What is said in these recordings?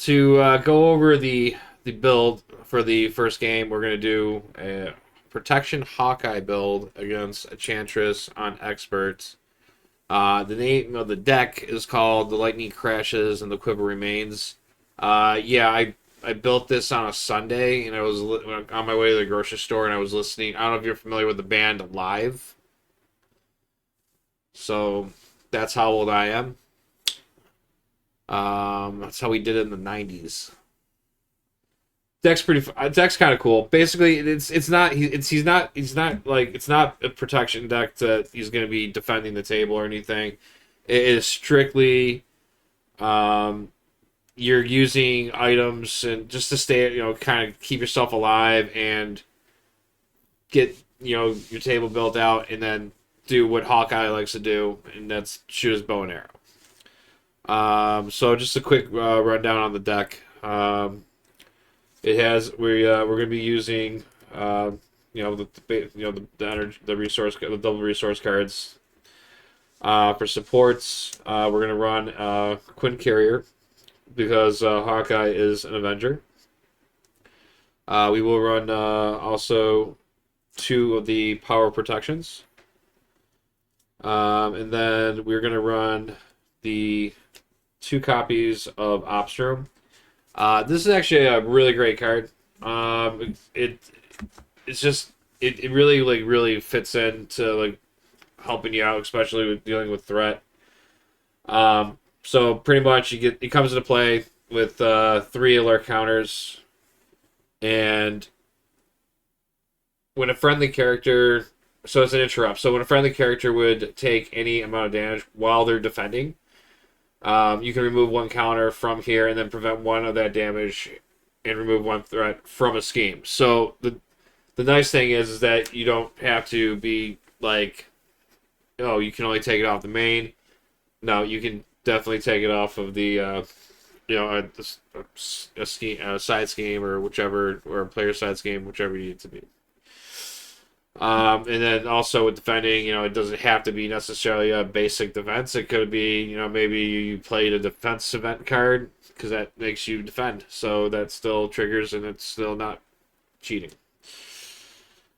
to go over the build for the first game, we're gonna do a protection Hawkeye build against Enchantress on expert. The name of the deck is called The Lightning Crashes and the Quiver Remains. Yeah, I built this on a Sunday, and I was on my way to the grocery store, and I was listening. I don't know if you're familiar with the band Live, so that's how old I am. That's how we did it in the '90s. Deck's kind of cool. Basically, it's not he's not like it's not a protection deck that he's going to be defending the table or anything. It is strictly um, you're using items and just to stay, kind of keep yourself alive and get your table built out, and then do what Hawkeye likes to do, and that's shoot his bow and arrow. So just a quick rundown on the deck. It has we're going to be using the resource, the double resource cards. For supports, we're going to run Quinn Carrier because Hawkeye is an Avenger. We will run also two of the power protections. And then we're going to run the two copies of Obstrom. This is actually a really great card. It's just it really really fits into helping you out, especially with dealing with threat. So pretty much it comes into play with three alert counters, and when a friendly character, so it's an interrupt. So when a friendly character would take any amount of damage while they're defending, you can remove one counter from here and then prevent one of that damage and remove one threat from a scheme. So the nice thing is that you don't have to be like, oh, you can only take it off the main. No, you can definitely take it off of the a scheme, a side scheme, or whichever, or a player side scheme, whichever you need it to be. And then also with defending, it doesn't have to be necessarily a basic defense. It could be, maybe you played a defense event card because that makes you defend. So that still triggers and it's still not cheating.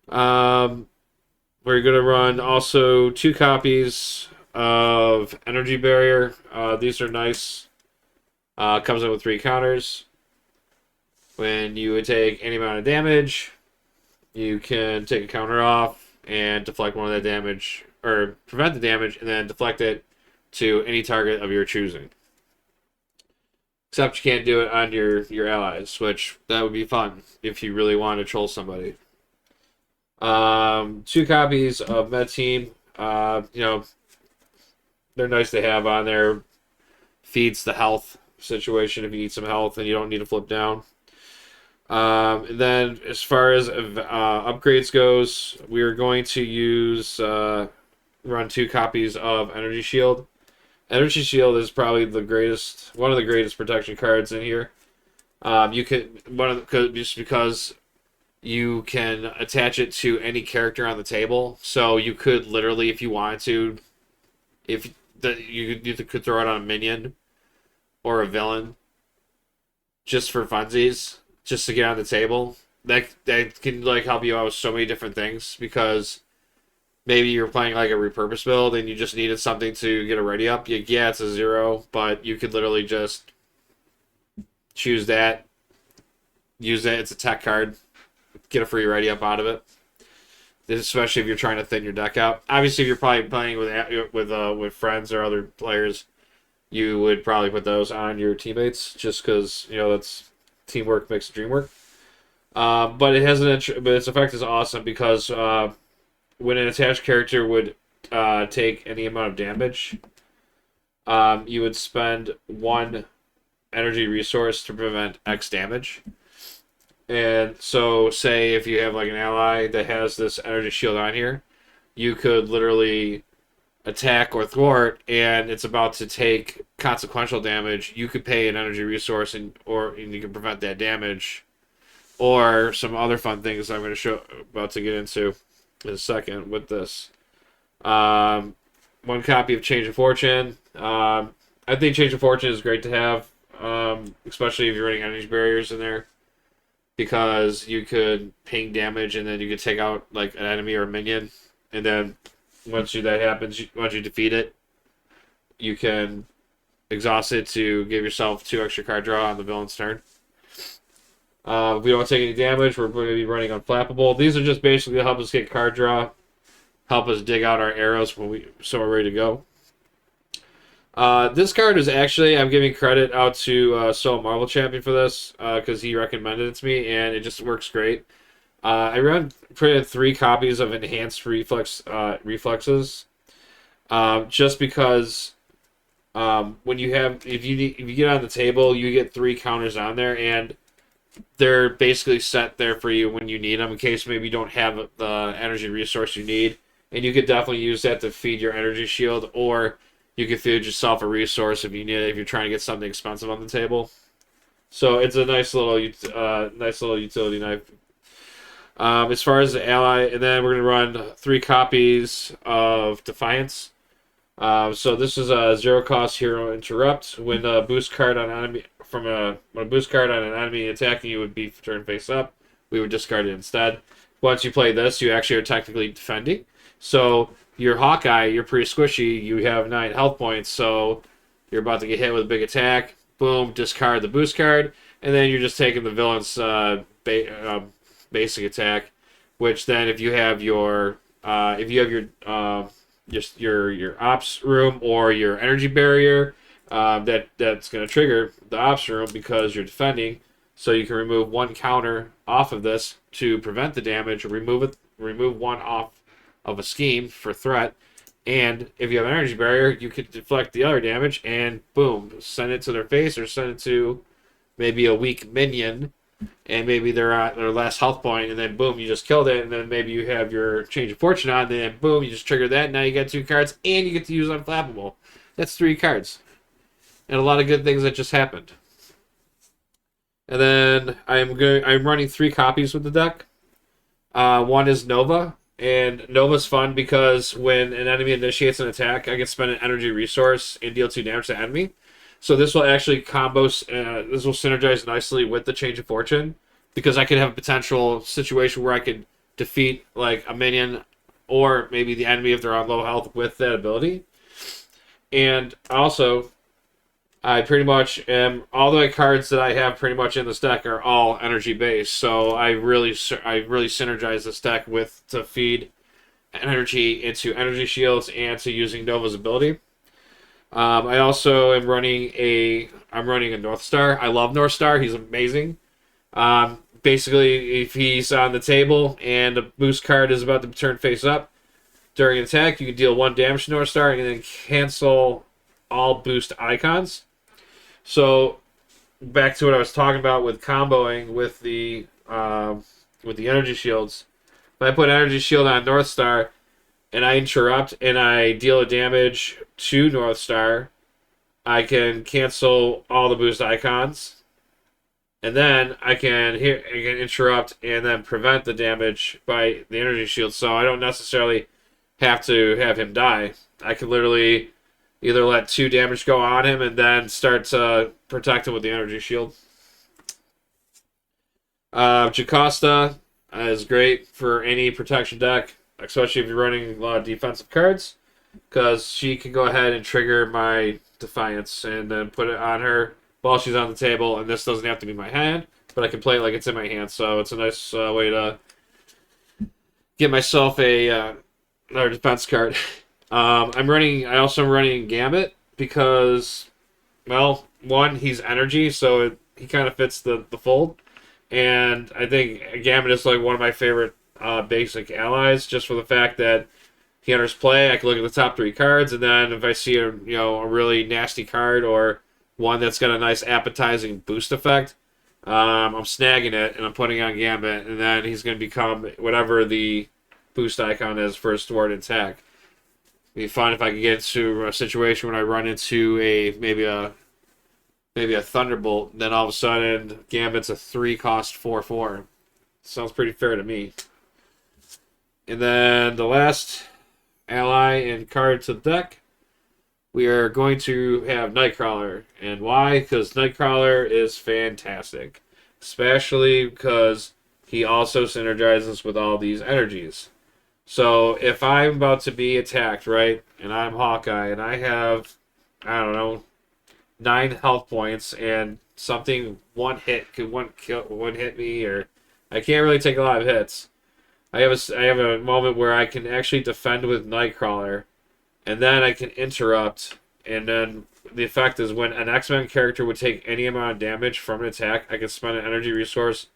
We're going to run also two copies of Energy Barrier. These are nice. Comes in with three counters. When you would take any amount of damage, you can take a counter off and deflect one of that damage, or prevent the damage, and then deflect it to any target of your choosing. Except you can't do it on your allies, which that would be fun if you really want to troll somebody. Two copies of Med Team. They're nice to have on there. Feeds the health situation if you need some health and you don't need to flip down. And then as far as upgrades goes, we are going to use run two copies of Energy Shield. Energy Shield is probably one of the greatest protection cards in here. You could just because you can attach it to any character on the table, so you could literally, if you wanted to, you could throw it on a minion or a villain just for funsies, just to get on the table. That can help you out with so many different things, because maybe you're playing like a repurpose build and you just needed something to get a ready up. Yeah, it's a 0, but you could literally just choose that, use it. It's a tech card, get a free ready up out of it. Especially if you're trying to thin your deck out. Obviously, if you're probably playing with friends or other players, you would probably put those on your teammates, just because that's teamwork makes the dream work. But its effect is awesome because when an attached character would take any amount of damage, you would spend one energy resource to prevent X damage. And so, say if you have an ally that has this energy shield on here, you could literally attack or thwart, and it's about to take consequential damage. You could pay an energy resource, and you can prevent that damage, or some other fun things I'm going to about to get into in a second with this. One copy of Change of Fortune. I think Change of Fortune is great to have. especially if you're running energy barriers in there, because you could ping damage and then you could take out like an enemy or a minion, and then that happens, once you defeat it, you can exhaust it to give yourself 2 extra card draw on the villain's turn. If we don't take any damage, we're going to be running Unflappable. These are just basically to help us get card draw, help us dig out our arrows so we're ready to go. This card is actually, I'm giving credit out to Marvel Champion for this, because he recommended it to me, and it just works great. I printed 3 copies of Enhanced Reflexes, just because when if you get on the table, you get 3 counters on there, and they're basically set there for you when you need them, in case maybe you don't have the energy resource you need, and you could definitely use that to feed your energy shield, or you can feed yourself a resource if you need it, if you're trying to get something expensive on the table. So it's a nice little utility knife. As far as the ally, and then we're gonna run 3 copies of Defiance. So this is a 0 cost hero interrupt. When a boost card on enemy when a boost card on an enemy attacking you would be turn face up, we would discard it instead. Once you play this, you actually are technically defending. So your Hawkeye, you're pretty squishy. You have 9 health points, so you're about to get hit with a big attack. Boom, discard the boost card, and then you're just taking the villain's basic attack. Which then, if you have your your ops room or your energy barrier, that's going to trigger the ops room because you're defending. So you can remove 1 counter off of this to prevent the damage, or remove 1 off of a scheme for threat. And if you have an energy barrier, you could deflect the other damage and boom, send it to their face, or send it to maybe a weak minion, and maybe they're at their last health point, and then boom, you just killed it, and then maybe you have your Change of Fortune on, and then boom, you just trigger that, and now you got 2 cards, and you get to use Unflappable. That's 3 cards. And a lot of good things that just happened. And then I'm running 3 copies with the deck. One is Nova, and Nova's fun because when an enemy initiates an attack, I can spend an energy resource and deal 2 damage to the enemy. So this will actually this will synergize nicely with the Change of Fortune, because I could have a potential situation where I could defeat like a minion or maybe the enemy if they're on low health with that ability. And also, I pretty much all the cards that I have pretty much in this deck are all energy based. So I really synergize this deck to feed energy into energy shields and to using Nova's ability. I also am running a North Star. I love North Star. He's amazing. Basically, if he's on the table and a boost card is about to turn face up during an attack, you can deal 1 damage to North Star and then cancel all boost icons. So back to what I was talking about with comboing with the energy shields. If I put energy shield on North Star and I interrupt and I deal a damage to North Star, I can cancel all the boost icons, and then I can interrupt and then prevent the damage by the energy shield. So I don't necessarily have to have him die. I can literally either let 2 damage go on him and then start to protect him with the energy shield. Jocasta is great for any protection deck, especially if you're running a lot of defensive cards, because she can go ahead and trigger my Defiance and then put it on her while she's on the table, and this doesn't have to be my hand, but I can play it like it's in my hand, so it's a nice way to get myself another defense card. I also am running Gambit because, well, 1, he's energy, so he kind of fits the fold, and I think Gambit is like one of my favorite basic allies, just for the fact that he enters play. I can look at the top 3 cards, and then if I see a really nasty card or one that's got a nice appetizing boost effect, I'm snagging it and I'm putting on Gambit, and then he's going to become whatever the boost icon is for his thwarted attack. It'd be fun if I could get into a situation when I run into maybe a Thunderbolt, and then all of a sudden Gambit's a 3 cost 4/4. Sounds pretty fair to me. And then the last ally and card to the deck we are going to have Nightcrawler. And why? Because Nightcrawler is fantastic. Especially because he also synergizes with all these energies. So if I'm about to be attacked, right, and I'm Hawkeye, and I have, I don't know, 9 health points, and something one hit me, or I can't really take a lot of hits. I have a moment where I can actually defend with Nightcrawler, and then I can interrupt, and then the effect is when an X-Men character would take any amount of damage from an attack, I can spend an energy resource,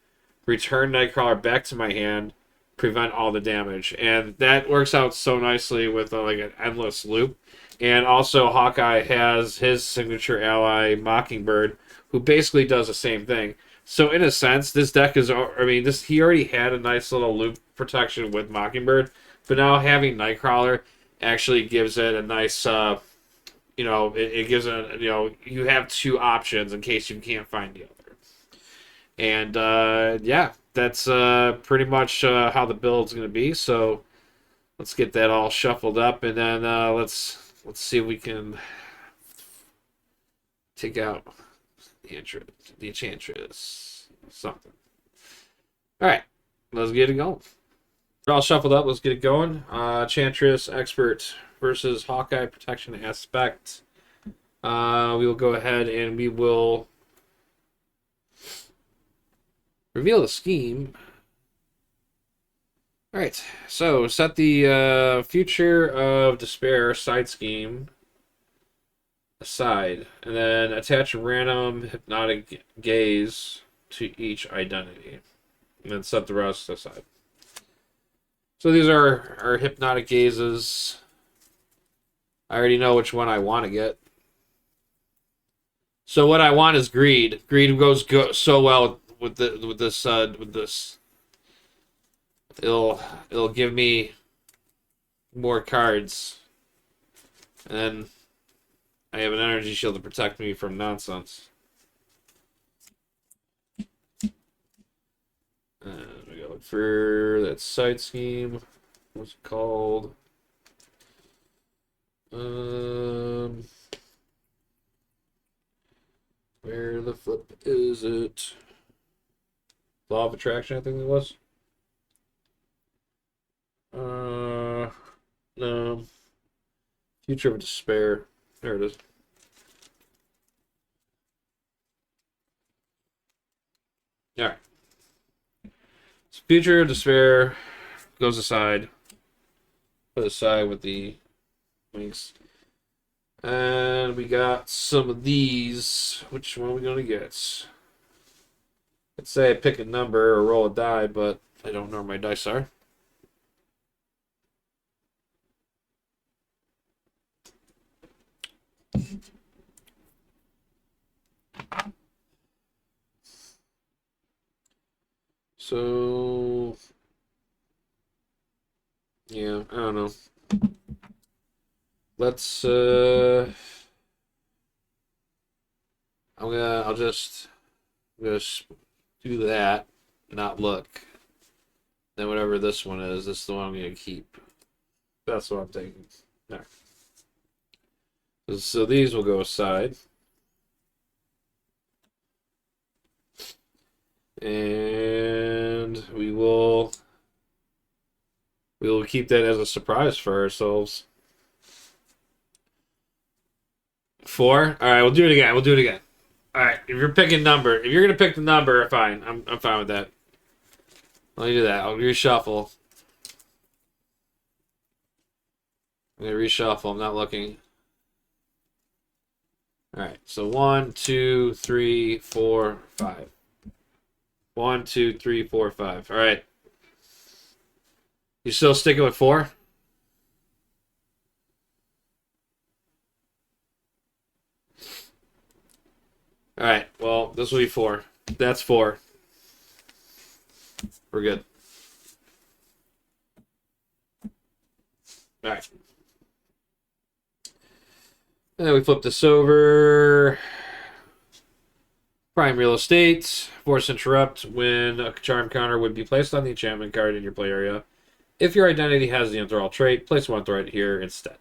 return Nightcrawler back to my hand, prevent all the damage, and that works out so nicely with like an endless loop. And also, Hawkeye has his signature ally Mockingbird, who basically does the same thing. So in a sense, this deck is, I mean, this he already had a nice little loop protection with Mockingbird, but now having Nightcrawler actually gives it a nice, it gives it, you have 2 options in case you can't find the other. And yeah, that's pretty much how the build's going to be. So let's get that all shuffled up, and then let's see if we can take out the Enchantress, something. All right, let's get it going. We're all shuffled up. Let's get it going. Enchantress Expert versus Hawkeye Protection Aspect. We will go ahead and we will reveal the scheme. All right, so set the Future of Despair side scheme aside, and then attach a random hypnotic gaze to each identity, and then set the rest aside. So these are our hypnotic gazes. I already know which one I want to get. So what I want is greed. Greed goes so well with this. It'll give me more cards, and then I have an energy shield to protect me from nonsense. And we go for that side scheme. What's it called? Where the flip is it? Law of Attraction, I think it was. No. Future of Despair. There it is. Alright. So Future of Despair goes aside. Put aside with the links. And we got some of these. Which one are we going to get? Let's say I pick a number or roll a die, but I don't know where my dice are. So, yeah, I don't know. Let's, I'll just do that, not look. Then whatever this one is, this is the one I'm going to keep. That's what I'm taking. All right. So these will go aside. And we will keep that as a surprise for ourselves. 4? All right, we'll do it again. We'll do it again. All right, if you're picking number, if you're gonna pick the number, fine. I'm fine with that. Let me do that. I'll reshuffle. I'm gonna reshuffle. I'm not looking. All right, so 1, 2, 3, 4, 5. 1, 2, 3, 4, 5. All right. You still sticking with 4? All right. Well, this will be 4. That's 4. We're good. All right. And then we flip this over. Prime real estate. Force interrupt when a charm counter would be placed on the enchantment card in your play area. If your identity has the enthrall trait, place one threat here instead.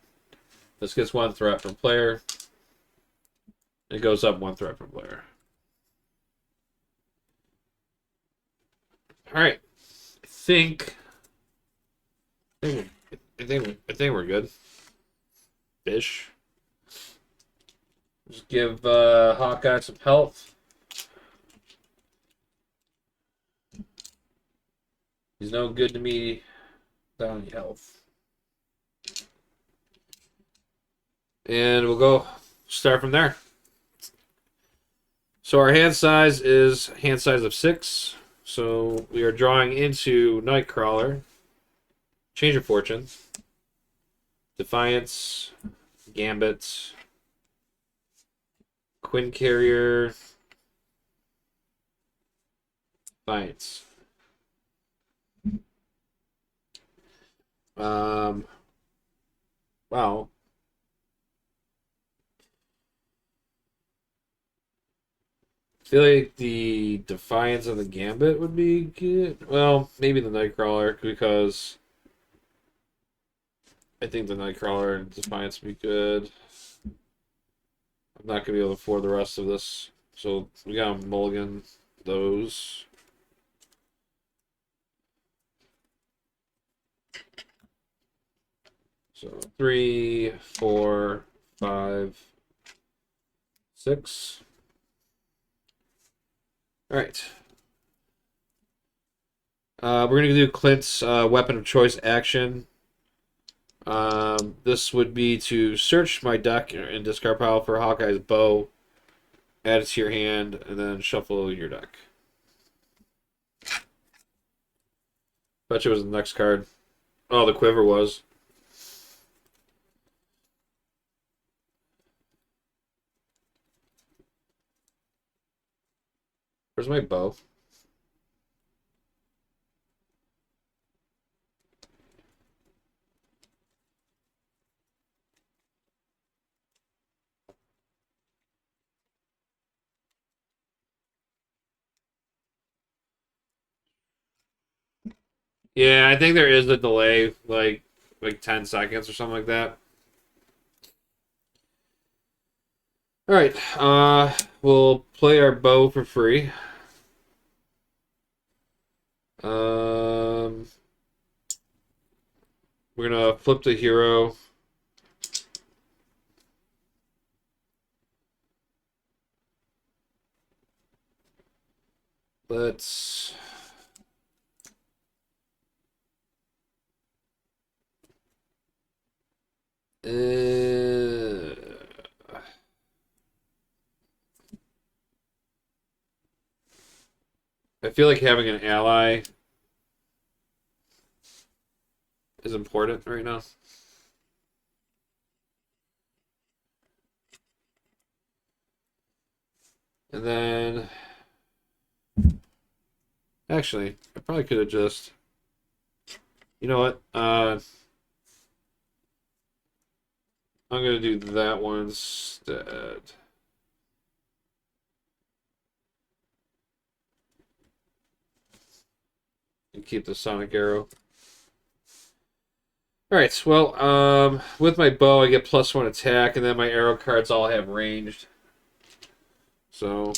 This gets 1 threat from player. It goes up 1 threat from player. All right. I think we're good. Ish. Just give Hawkeye some health. He's no good to me without any health. And we'll go start from there. So our hand size is hand size of 6. So we are drawing into Nightcrawler, Change of Fortune, Defiance, Gambit, Quinn Carrier, Defiance. Wow. I feel like the Defiance of the Gambit would be good. Well, maybe the Nightcrawler, because I think the Nightcrawler and Defiance would be good. I'm not going to be able to afford the rest of this. So we got to mulligan those. So 3, 4, 5, 6. All right. We're going to do Clint's weapon of choice action. This would be to search my deck and discard pile for Hawkeye's bow, add it to your hand, and then shuffle your deck. Bet you it was the next card. Oh, the quiver was. Where's my bow? Yeah, I think there is a delay, like 10 seconds or something like that. All right, we'll play our bow for free. We're gonna flip the hero. Let's I feel like having an ally is important right now. And then, actually, I probably could have just, you know what? I'm gonna do that one instead. And keep the Sonic Arrow. Alright, well, with my bow I get +1 attack, and then my arrow cards all have ranged. So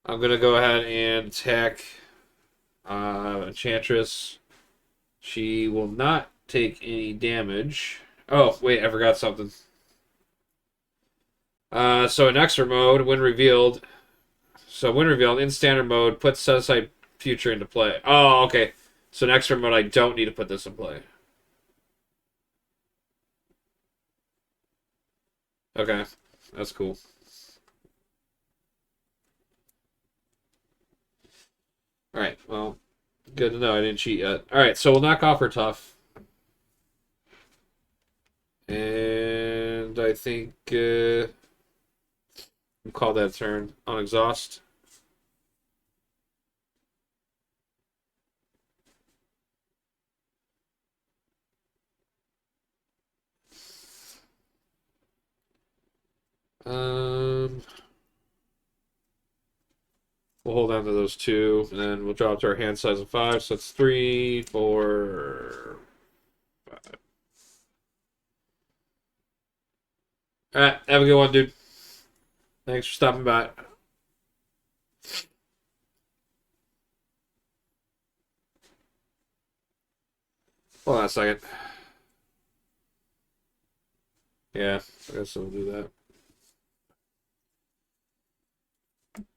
I'm gonna go ahead and attack Enchantress. She will not take any damage. Oh, wait, I forgot something. So in extra mode, when revealed, in standard mode, put set aside future into play. Oh, okay. So in extra mode, I don't need to put this in play. Okay, that's cool. Alright, well, good to know I didn't cheat yet. Alright, so we'll knock off her tough. And I think we'll call that turn on exhaust. We'll hold on to those 2, and then we'll drop to our hand size of 5. So it's 3, 4, 5. All right, have a good one, dude. Thanks for stopping by. Hold on a second. Yeah, I guess we'll do that.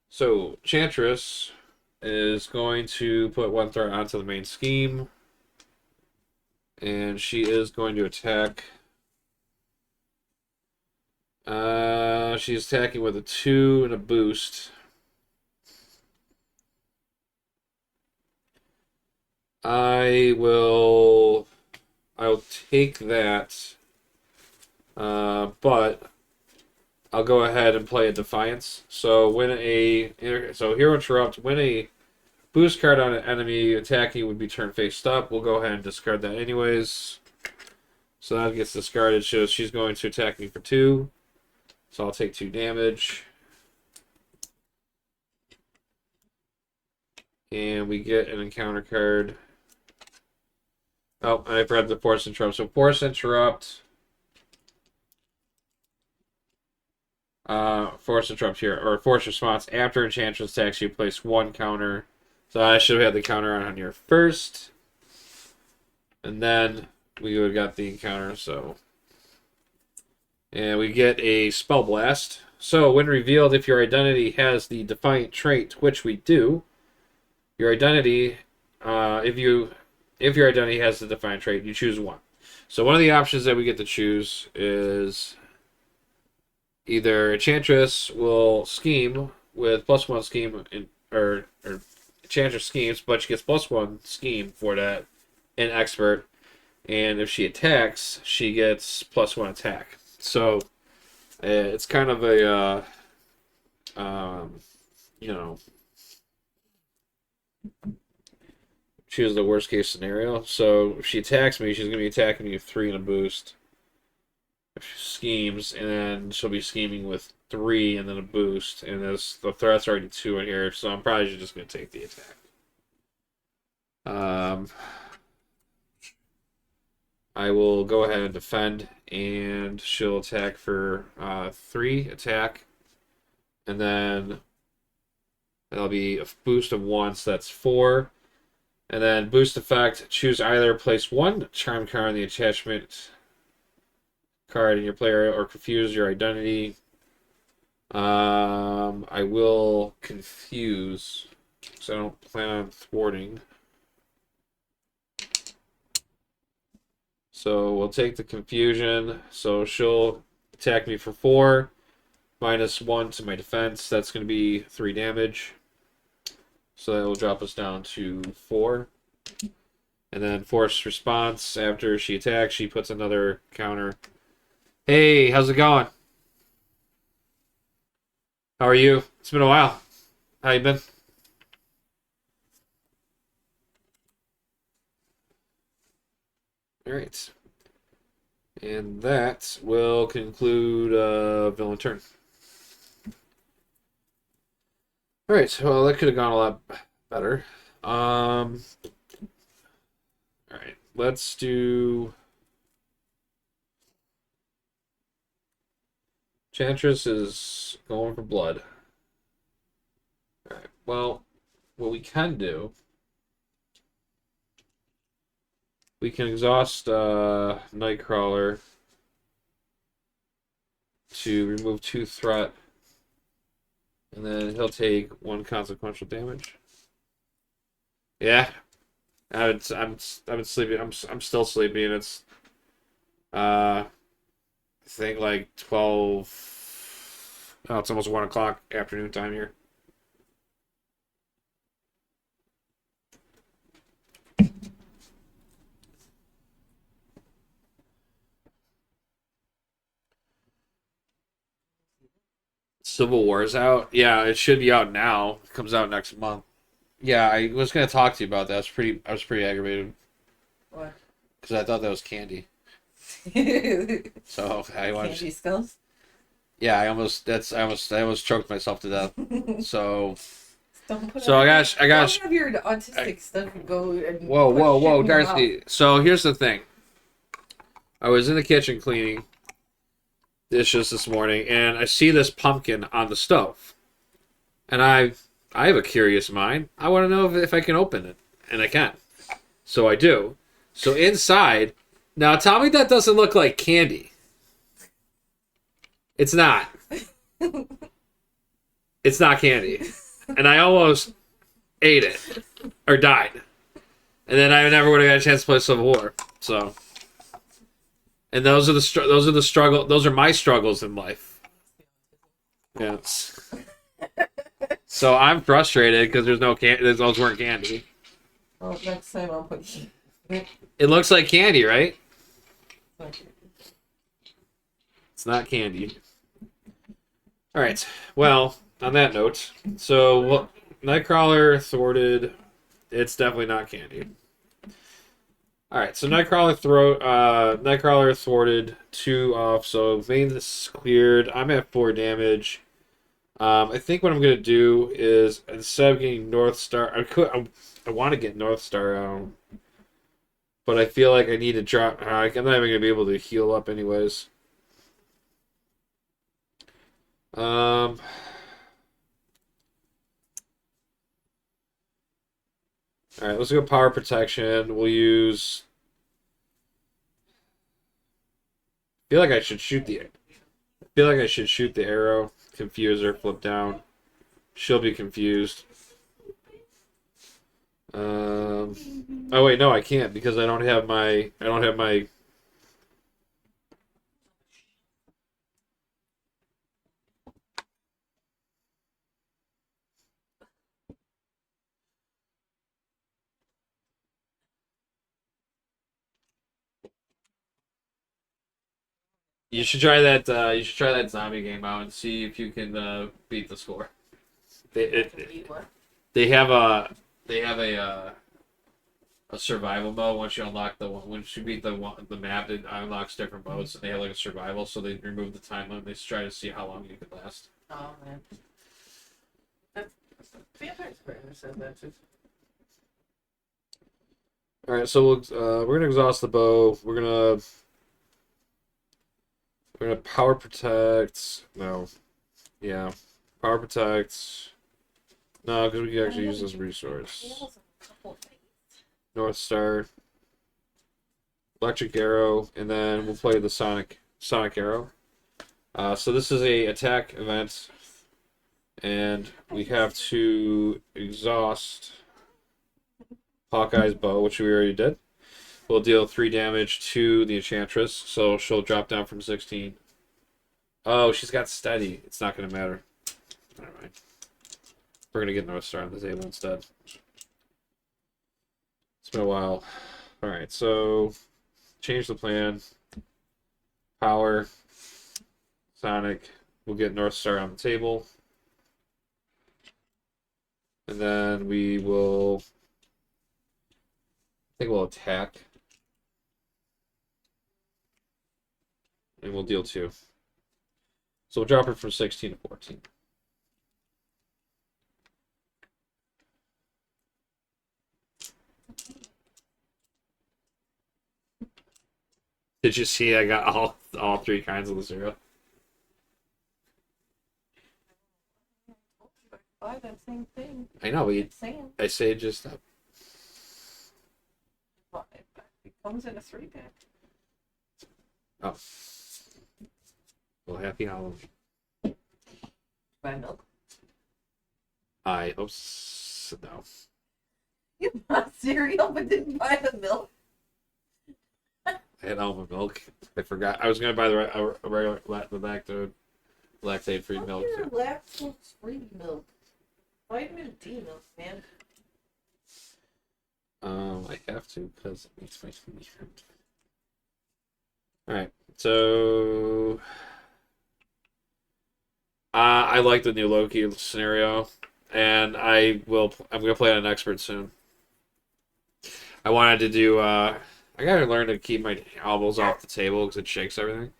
So, Enchantress is going to put one threat onto the main scheme. And she is going to attack. She's attacking with a 2 and a boost. I'll take that. But I'll go ahead and play a Defiance. So Hero Interrupt, when a boost card on an enemy attacking would be turned face up. We'll go ahead and discard that anyways. So that gets discarded. So she's going to attack me for 2. So I'll take 2 damage. And we get an encounter card. Oh, I forgot the Force Interrupt. So Force Interrupt. Force Interrupt here, or Force Response. After Enchantress attacks, you place 1 counter. So I should have had the counter on here first. And then we would have got the encounter, so. And we get a Spell Blast. So when revealed, if your identity has the Defiant trait, which we do, your identity, if your identity has the Defiant trait, you choose 1. So one of the options that we get to choose is either Enchantress will scheme with +1 scheme, or Enchantress schemes, but she gets +1 scheme for that in Expert. And if she attacks, she gets +1 attack. So it's kind of a, choose the worst case scenario. So if she attacks me, she's going to be attacking me with 3 and a boost. If she schemes, and then she'll be scheming with 3 and then a boost. And the threat's already 2 in here, so I'm probably just going to take the attack. I will go ahead and defend, and she'll attack for 3 attack. And then that'll be a boost of 1, so that's 4. And then boost effect, choose either place 1 charm card in the attachment card in your player or confuse your identity. I will confuse, because I don't plan on thwarting. So we'll take the confusion. So she'll attack me for 4, -1 to my defense. That's going to be 3 damage. So that will drop us down to 4. And then Force Response, after she attacks, she puts another counter. Hey, how's it going? How are you? It's been a while. How you been? Alright. And that will conclude villain turn. Alright, well that could have gone a lot better. Alright, let's do Enchantress is going for blood. Alright, well, what we can do, we can exhaust Nightcrawler to remove 2 threat, and then he'll take 1 consequential damage. Yeah, I'm sleepy. I'm still sleepy, and it's I think like 12. Oh, it's almost 1 o'clock afternoon time here. Civil War's out. Yeah, it should be out now. It comes out next month. Yeah, I was gonna talk to you about that. I was pretty aggravated What? because I thought that was candy. So I wanted. Candy skulls? Yeah, I almost choked myself to death. So Don't put So I got don't have your autistic stuff go and whoa, put whoa, shit whoa, in your Darcy. So here's the thing. I was in the kitchen cleaning, dishes this morning, and I see this pumpkin on the stove, and I have a curious mind. I want to know if I can open it, and I can. So I do. So inside, now tell me that doesn't look like candy. It's not. It's not candy, and I almost ate it or died, and then I never would have got a chance to play Civil War. So, and those are my struggles in life. Yes. So I'm frustrated because there's no candy. Those weren't candy. Well, next time I'll put It looks like candy, right? It's not candy. All right. Well, on that note, so Nightcrawler thwarted. It's definitely not candy. All right. So Nightcrawler thwarted 2 off. So main is cleared. I'm at 4 damage. I think what I'm gonna do is instead of getting North Star, I want to get North Star out, but I feel like I need to drop. I'm not even gonna be able to heal up anyways. All right, let's go power protection. We'll use. I feel like I should shoot the. I feel like I should shoot the arrow. Confuse her. Flip down. She'll be confused. Oh wait, no, I can't because I don't have my. I don't have my. You should try that. You should try that zombie game out and see if you can beat the score. They they have a survival mode once you unlock once you beat the map. It unlocks different modes and they have like a survival. So they remove the time limit. They try to see how long you could last. Oh man. Vampire Survivor said that too. All right, so we're gonna exhaust the bow. We're gonna power protect. No, yeah, power protect. No, because we can actually use this resource. North Star, electric arrow, and then we'll play the sonic arrow. So this is a attack event, and we have to exhaust Hawkeye's bow, which we already did. We'll deal 3 damage to the Enchantress, so she'll drop down from 16. Oh, she's got steady. It's not going to matter. Never mind. We're going to get North Star on the table instead. It's been a while. Alright, so change the plan. Power. Sonic. We'll get North Star on the table. And then we will... I think we'll attack. And we'll deal 2. So we'll drop it from 16 to 14. Did you see I got all 3 kinds of the cereal? Buy that same thing. I know, but Same. I say just that. Well, it comes in a 3-pack. Oh. Well, happy Halloween. Buy milk. I oops no. You bought cereal but didn't buy the milk. I had almond milk. I forgot. I was gonna buy the regular lactate free milk. Your lactose-free milk. Vitamin D milk, man. I have to because it makes my tummy hurt. All right, so I like the new Loki scenario, and I'm gonna play on an expert soon. I wanted to do. I gotta learn to keep my elbows off the table because it shakes everything.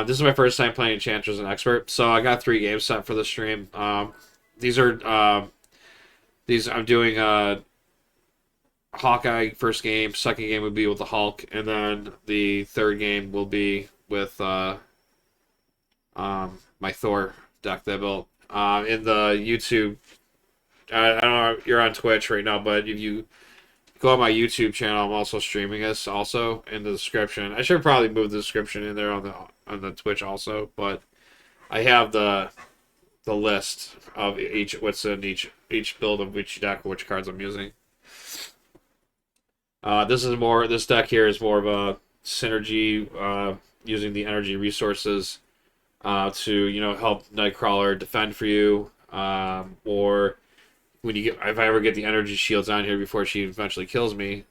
This is my first time playing Enchantress and expert, so I got 3 games set for the stream. These I'm doing Hawkeye first game, second game would be with the Hulk, and then the third game will be with My Thor deck that I built. In the YouTube, I don't know, you're on Twitch right now, but if you go on my YouTube channel, I'm also streaming this also in the description. I should probably move the description in there on the Twitch also, but I have the list of each what's in each build of which deck, which cards I'm using. This deck here is more of a synergy, using the energy resources to help Nightcrawler defend for you, or when you get if I ever get the energy shields on here before she eventually kills me,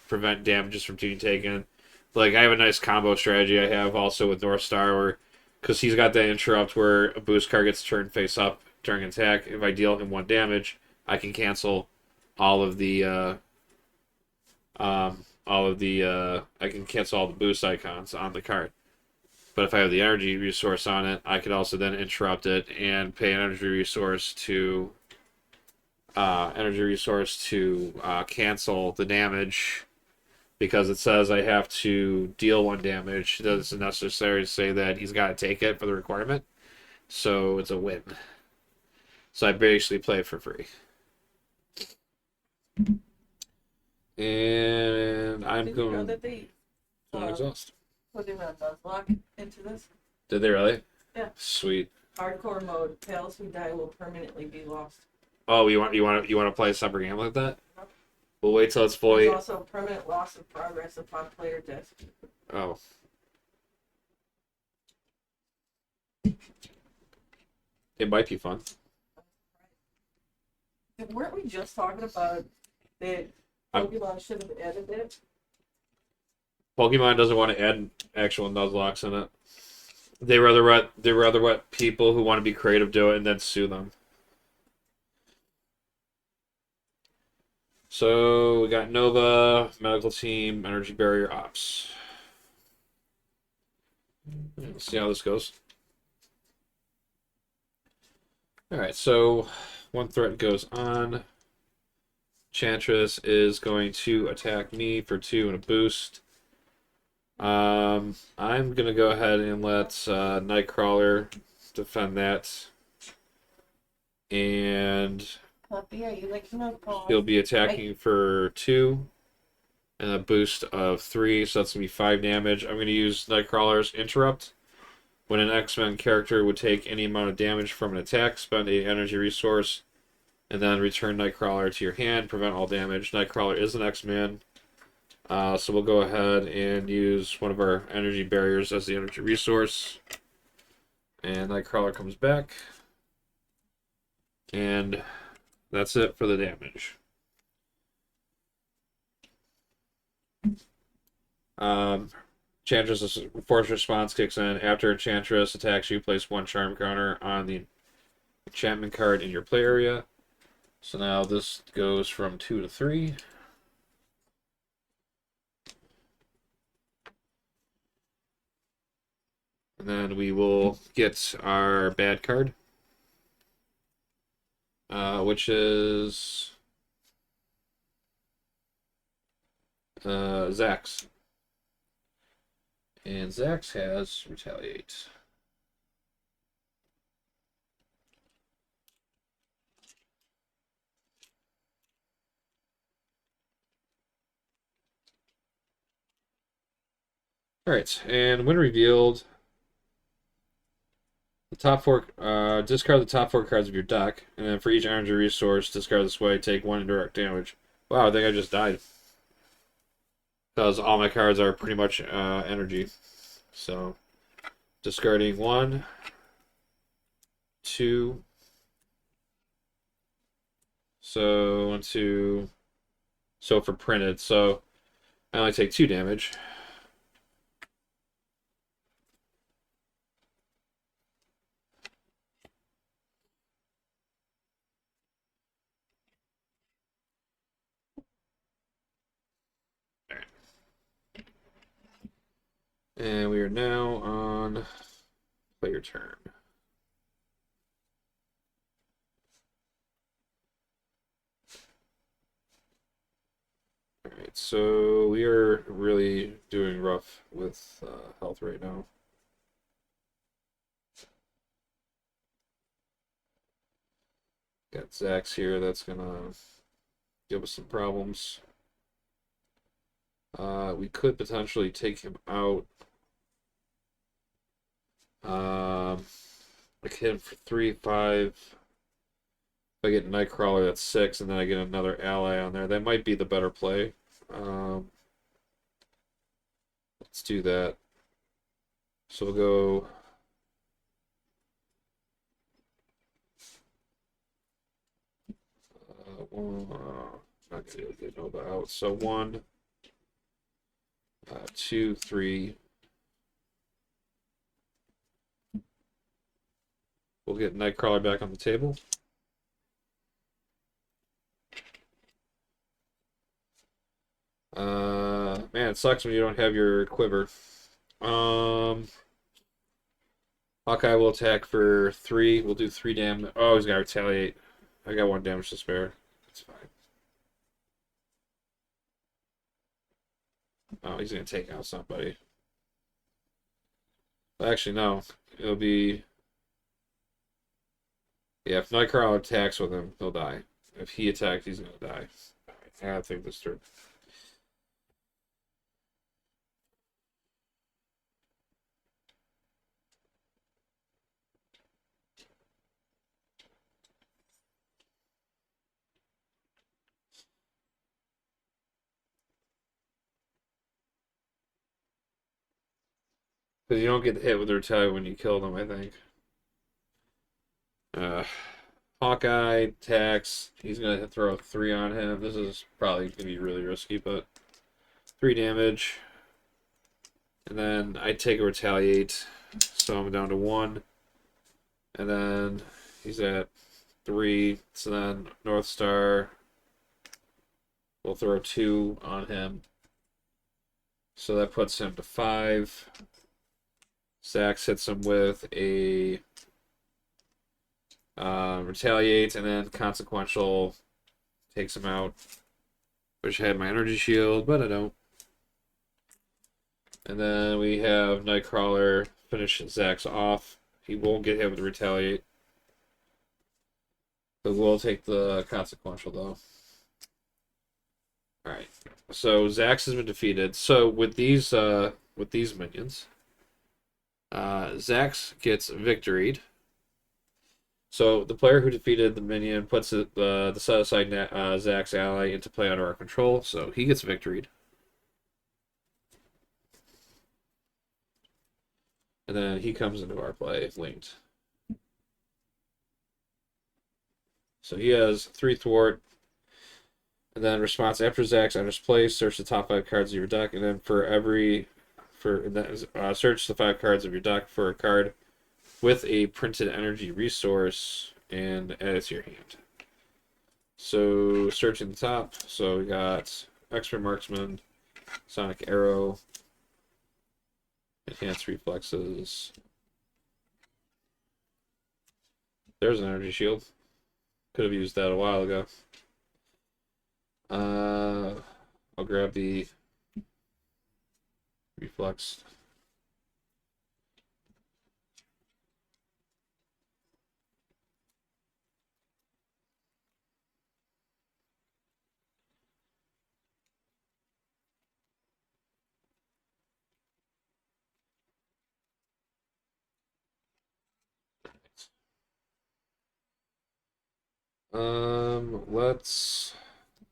prevent damages from being taken. Like I have a nice combo strategy I have also with North Star where because he's got that interrupt where a boost card gets turned face up during attack. If I deal him 1 damage, I can cancel all of the I can cancel all the boost icons on the card. But if I have the energy resource on it, I could also then interrupt it and pay an energy resource to cancel the damage because it says I have to deal 1 damage. It doesn't necessarily say that he's got to take it for the requirement. So it's a win. So I basically play it for free. And I'm Did you know going that they to exhaust. put in a Nuzlocke into this? Did they really? Yeah. Sweet. Hardcore mode. Pals who die will permanently be lost. Oh, you want to play a separate game like that? Yep. We'll wait till it's fully. There's also permanent loss of progress upon player death. Oh. It might be fun. Weren't we just talking about that Pokemon should have added it? Pokemon doesn't want to add actual Nuzlocks in it. They rather let people who want to be creative do it and then sue them. So we got Nova, Medical Team, Energy Barrier, Ops. Let's see how this goes. Alright, so one threat goes on. Enchantress is going to attack me for 2 and a boost. I'm gonna go ahead and let Nightcrawler defend that. And Puppy, are you licking my paw? he'll be attacking for 2 and a boost of 3, so that's gonna be 5 damage. I'm gonna use Nightcrawler's Interrupt. When an X-Men character would take any amount of damage from an attack, spend a energy resource, and then return Nightcrawler to your hand, prevent all damage. Nightcrawler is an X-Man, so we'll go ahead and use one of our energy barriers as the energy resource. And Nightcrawler comes back. And that's it for the damage. Enchantress' force response kicks in. After Enchantress attacks you, place 1 charm counter on the enchantment card in your play area. So now this goes from 2 to 3. And then we will get our bad card, which is Zax. And Zax has Retaliate. Alright, and when revealed, the top 4, discard the top 4 cards of your deck, and then for each energy resource, discard this way, take 1 indirect damage. Wow, I think I just died. Because all my cards are pretty much energy. So, discarding 1, 2. So, 1, 2. So, for printed. So, I only take 2 damage. And we are now on play your turn. Alright, so we are really doing rough with health right now. Got Zax here that's gonna give us some problems. We could potentially take him out. I hit him for 3, 5. If I get Nightcrawler, that's 6, and then I get another ally on there. That might be the better play. Let's do that. So we'll go. Not gonna get Nova out. So 1, 2, 3. We'll get Nightcrawler back on the table. Man, it sucks when you don't have your quiver. Hawkeye will attack for 3. We'll do 3 damage. Oh, he's gonna retaliate. I got 1 damage to spare. It's fine. Oh, he's gonna take out somebody. Actually, no. It'll be. Yeah, if Nightcrawler attacks with him, he'll die. If he attacks, he's gonna die. I gotta think this through. Because you don't get hit with the retaliate when you kill them, I think. Uh, Hawkeye attacks. He's going to throw 3 on him. This is probably going to be really risky, but 3 damage. And then I take a retaliate. So I'm down to 1. And then he's at 3. So then North Star will throw 2 on him. So that puts him to 5. Zax hits him with a retaliate, and then consequential takes him out. Wish I had my energy shield, but I don't. And then we have Nightcrawler finish Zax off. He won't get hit with retaliate. But we'll take the consequential though. Alright. So Zax has been defeated. So with these minions, Zax gets victoried. So the player who defeated the minion puts the set aside Zax ally into play under our control, so he gets victoried. And then he comes into our play linked. So he has 3 thwart. And then response after Zax enters play, search the top 5 cards of your deck, and then search the 5 cards of your deck for a card with a printed energy resource and add it to your hand. So searching the top, so we got Expert Marksman, Sonic Arrow, Enhanced Reflexes. There's an energy shield. Could have used that a while ago. I'll grab the reflex.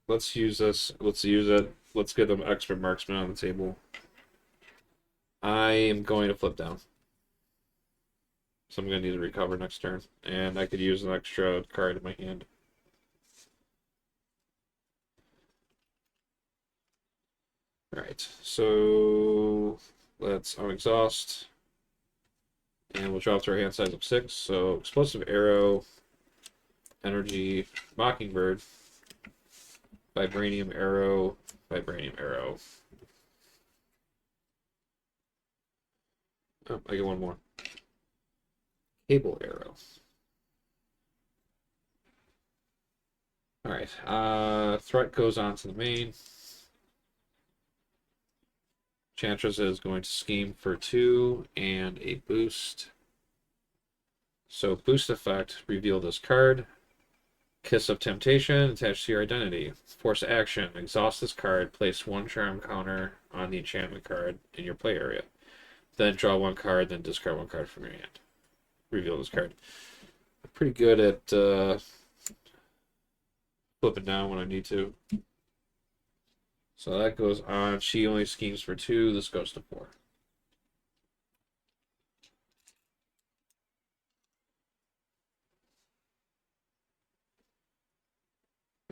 Let's use this. Let's use it. Let's get them Expert Marksman on the table. I am going to flip down. So I'm going to need to recover next turn. And I could use an extra card in my hand. Alright, so let's unexhaust. And we'll drop to our hand size of 6. So Explosive Arrow, Energy, Mockingbird, Vibranium Arrow, Vibranium Arrow. Oh, I get 1 more. Cable Arrow. Alright, threat goes on to the main. Enchantress is going to scheme for 2 and a boost. So boost effect, reveal this card. Kiss of Temptation, attached to your identity. Force action, exhaust this card, place one charm counter on the enchantment card in your play area. Then draw one card, then discard one card from your hand. Reveal this card. I'm pretty good at flipping down when I need to. So that goes on. She only schemes for 2. This goes to 4.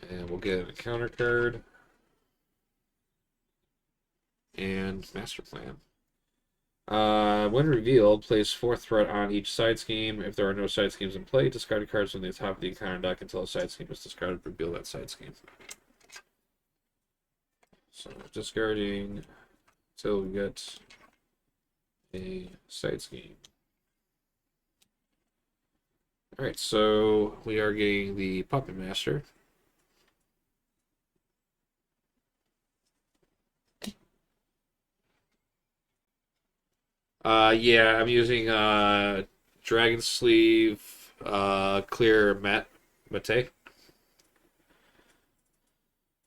And we'll get a counter card. And Master Plan. When revealed, place 4 threat on each side scheme. If there are no side schemes in play, discard cards from the top of the encounter deck until a side scheme is discarded. Reveal that side scheme. So discarding until we get a side scheme. Alright, so we are getting the Puppet Master. Yeah, I'm using Dragon Sleeve Clear Mate.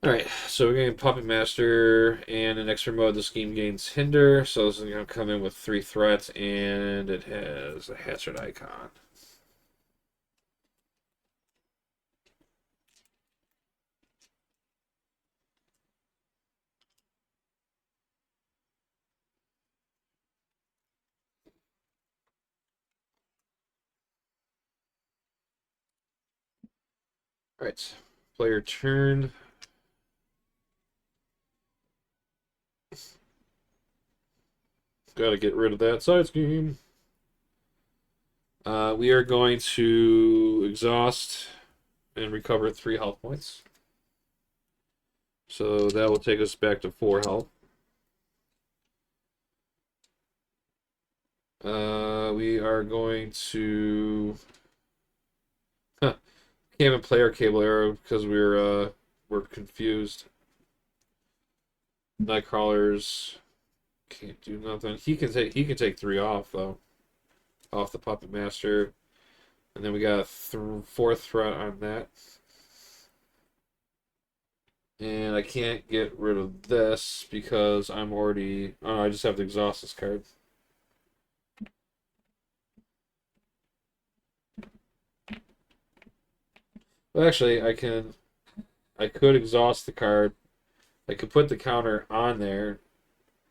Alright, so we're getting Puppet Master, and in extra mode the scheme gains Hinder, so this is going to come in with 3 threats, and it has a Hatchet icon. Alright, player turn. Gotta get rid of that side scheme. We are going to exhaust and recover 3 health points. So that will take us back to 4 health. We are going to can't even play our Cable Arrow because we're confused. Nightcrawlers can't do nothing. He can take 3 off though, off the Puppet Master, and then we got a 4th threat on that. And I can't get rid of this because I'm already. Oh, I just have to exhaust this card. Well, actually, I could exhaust the card. I could put the counter on there,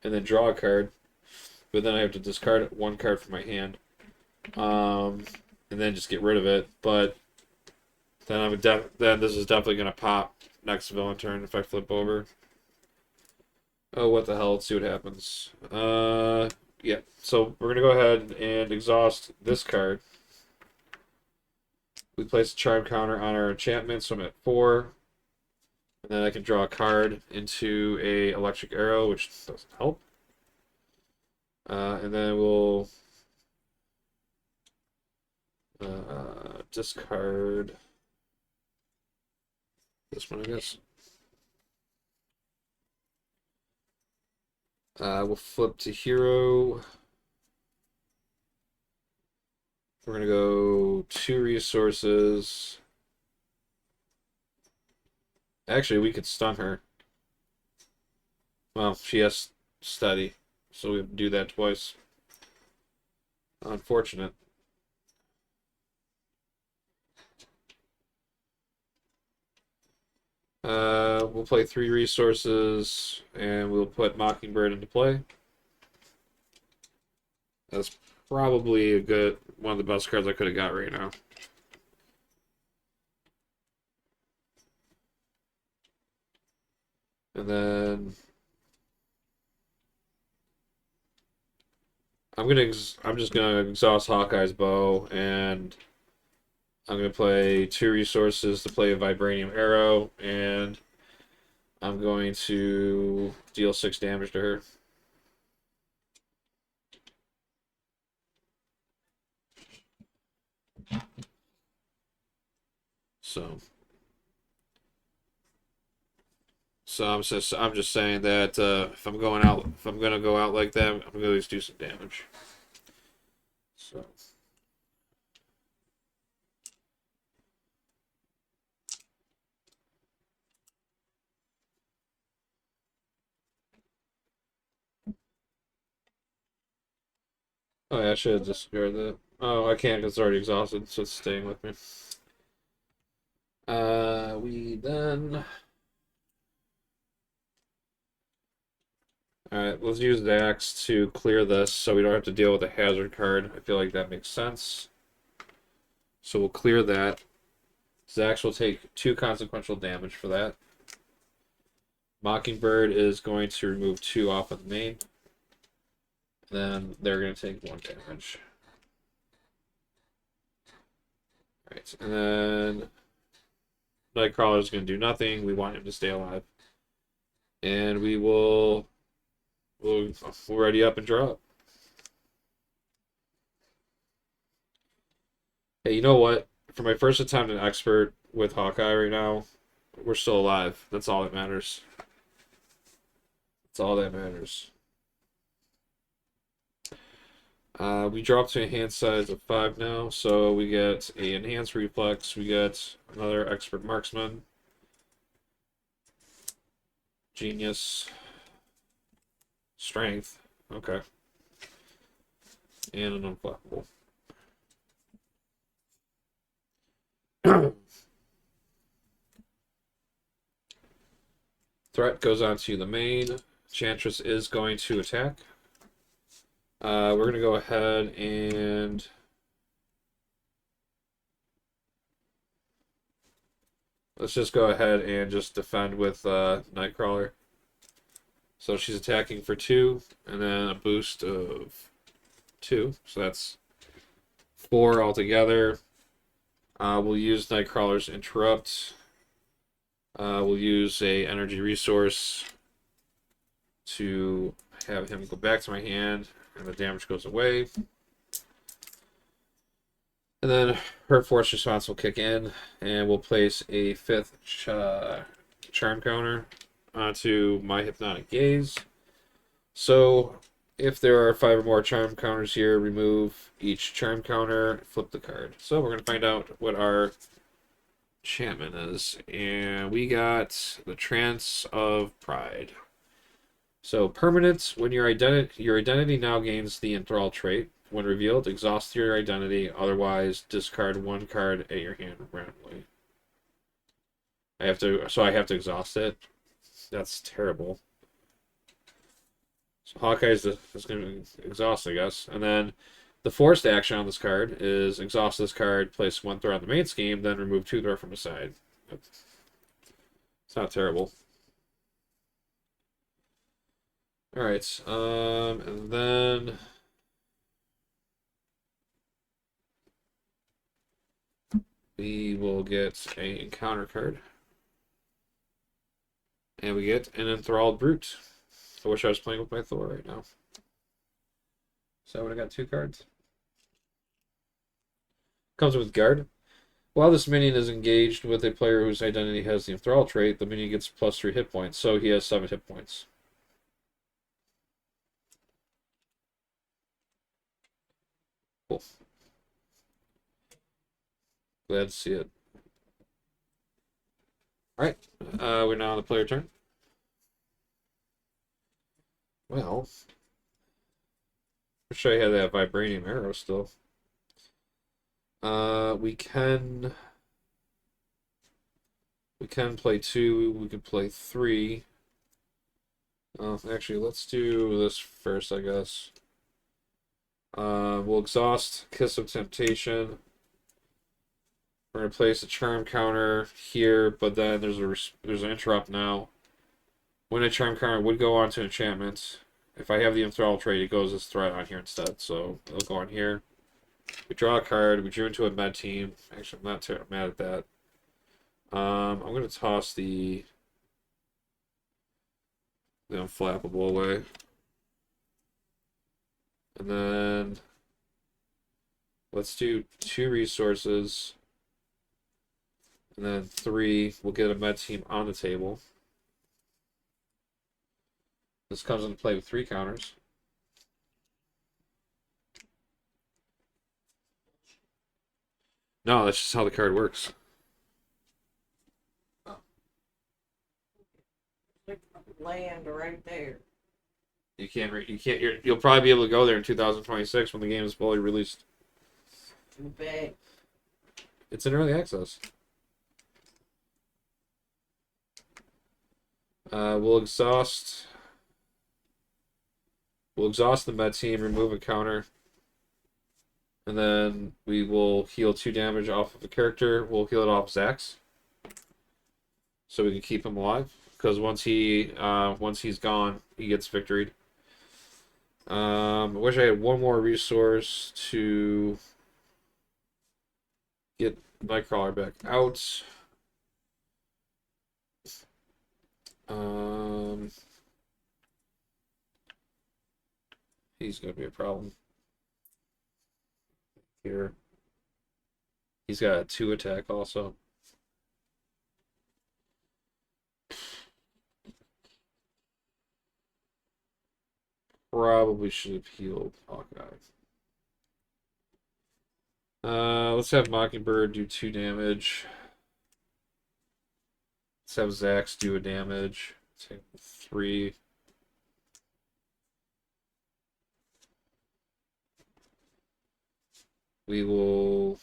and then draw a card, but then I have to discard 1 card from my hand, and then just get rid of it. But then then this is definitely gonna pop next villain turn if I flip over. Oh, what the hell? Let's see what happens. Yeah. So we're gonna go ahead and exhaust this card. We place a charm counter on our enchantment, so I'm at 4. And then I can draw a card into a electric arrow, which doesn't help. And then we'll discard this one, I guess. We'll flip to hero. We're gonna go 2 resources. Actually, we could stun her. Well, she has study, so we have to do that twice. Unfortunate. We'll play 3 resources, and we'll put Mockingbird into play. That's probably one of the best cards I could have got right now. And then I'm just gonna exhaust Hawkeye's bow, and I'm gonna play 2 resources to play a Vibranium Arrow, and I'm going to deal 6 damage to her. So I'm just saying that if I'm gonna go out like that, I'm gonna at least do some damage. So Oh yeah, I should have discarded that. Oh, I can't because it's already exhausted, so it's staying with me. We then. Alright, let's use the axe to clear this so we don't have to deal with a hazard card. I feel like that makes sense. So we'll clear that. Zax will take 2 consequential damage for that. Mockingbird is going to remove 2 off of the main. Then they're going to take 1 damage. Alright, and then Nightcrawler is going to do nothing. We want him to stay alive. And we'll ready up and drop. Hey, you know what? For my first attempt at expert with Hawkeye right now, we're still alive. That's all that matters. That's all that matters. We drop to enhanced size of 5 now, so we get a enhanced reflex. We get another expert marksman, genius, strength. Okay, and an unflappable. Threat goes on to the main. Enchantress is going to attack. We're going to go ahead and let's just go ahead and just defend with Nightcrawler. So she's attacking for 2, and then a boost of 2. So that's 4 altogether. We'll use Nightcrawler's Interrupt. We'll use a energy resource to have him go back to my hand, and the damage goes away. And then her force response will kick in, and we'll place a 5th charm counter onto my hypnotic gaze. So if there are 5 or more charm counters here, remove each charm counter, flip the card. So we're going to find out what our enchantment is. And we got the Trance of Pride. So permanent, when your identity now gains the enthrall trait. When revealed, exhaust your identity, otherwise discard 1 card at your hand randomly. I have to exhaust it. That's terrible. So Hawkeye is going to exhaust, I guess. And then the forced action on this card is exhaust this card, place 1 threat on the main scheme, then remove 2 threat from the side. It's not terrible. Alright, and then we will get a encounter card. And we get an enthralled brute. I wish I was playing with my Thor right now. So I would have got 2 cards. Comes with guard. While this minion is engaged with a player whose identity has the enthrall trait, the minion gets +3 hit points, so he has 7 hit points. Cool. Glad to see it. Alright, we're now on the player turn. Well, wish I had that vibranium arrow still. We can play 2. We could play 3. Actually, let's do this first, I guess. We'll exhaust Kiss of Temptation. We're gonna place a charm counter here, but then there's an interrupt now. When a charm counter would go on to enchantment, if I have the enthrall trait, it goes as threat on here instead. So it'll go on here. We draw a card. We drew into a med team. Actually, I'm not mad at that. I'm gonna toss the unflappable away, and then let's do 2 resources, and then 3. We'll get a med team on the table. This comes into play with 3 counters. No, that's just how the card works. Like land right there. You'll probably be able to go there in 2026 when the game is fully released. Too bad. It's in early access. We'll exhaust. We'll exhaust the med team, remove a counter, and then we will heal 2 damage off of a character. We'll heal it off Zax, so we can keep him alive. Because once he's gone, he gets victoried. I wish I had one more resource to get Nightcrawler back out. He's gonna be a problem here. He's got a 2 attack also. Probably should have healed Hawkeye. Let's have Mockingbird do 2 damage. Let's have Zax do a damage. Take 3. We'll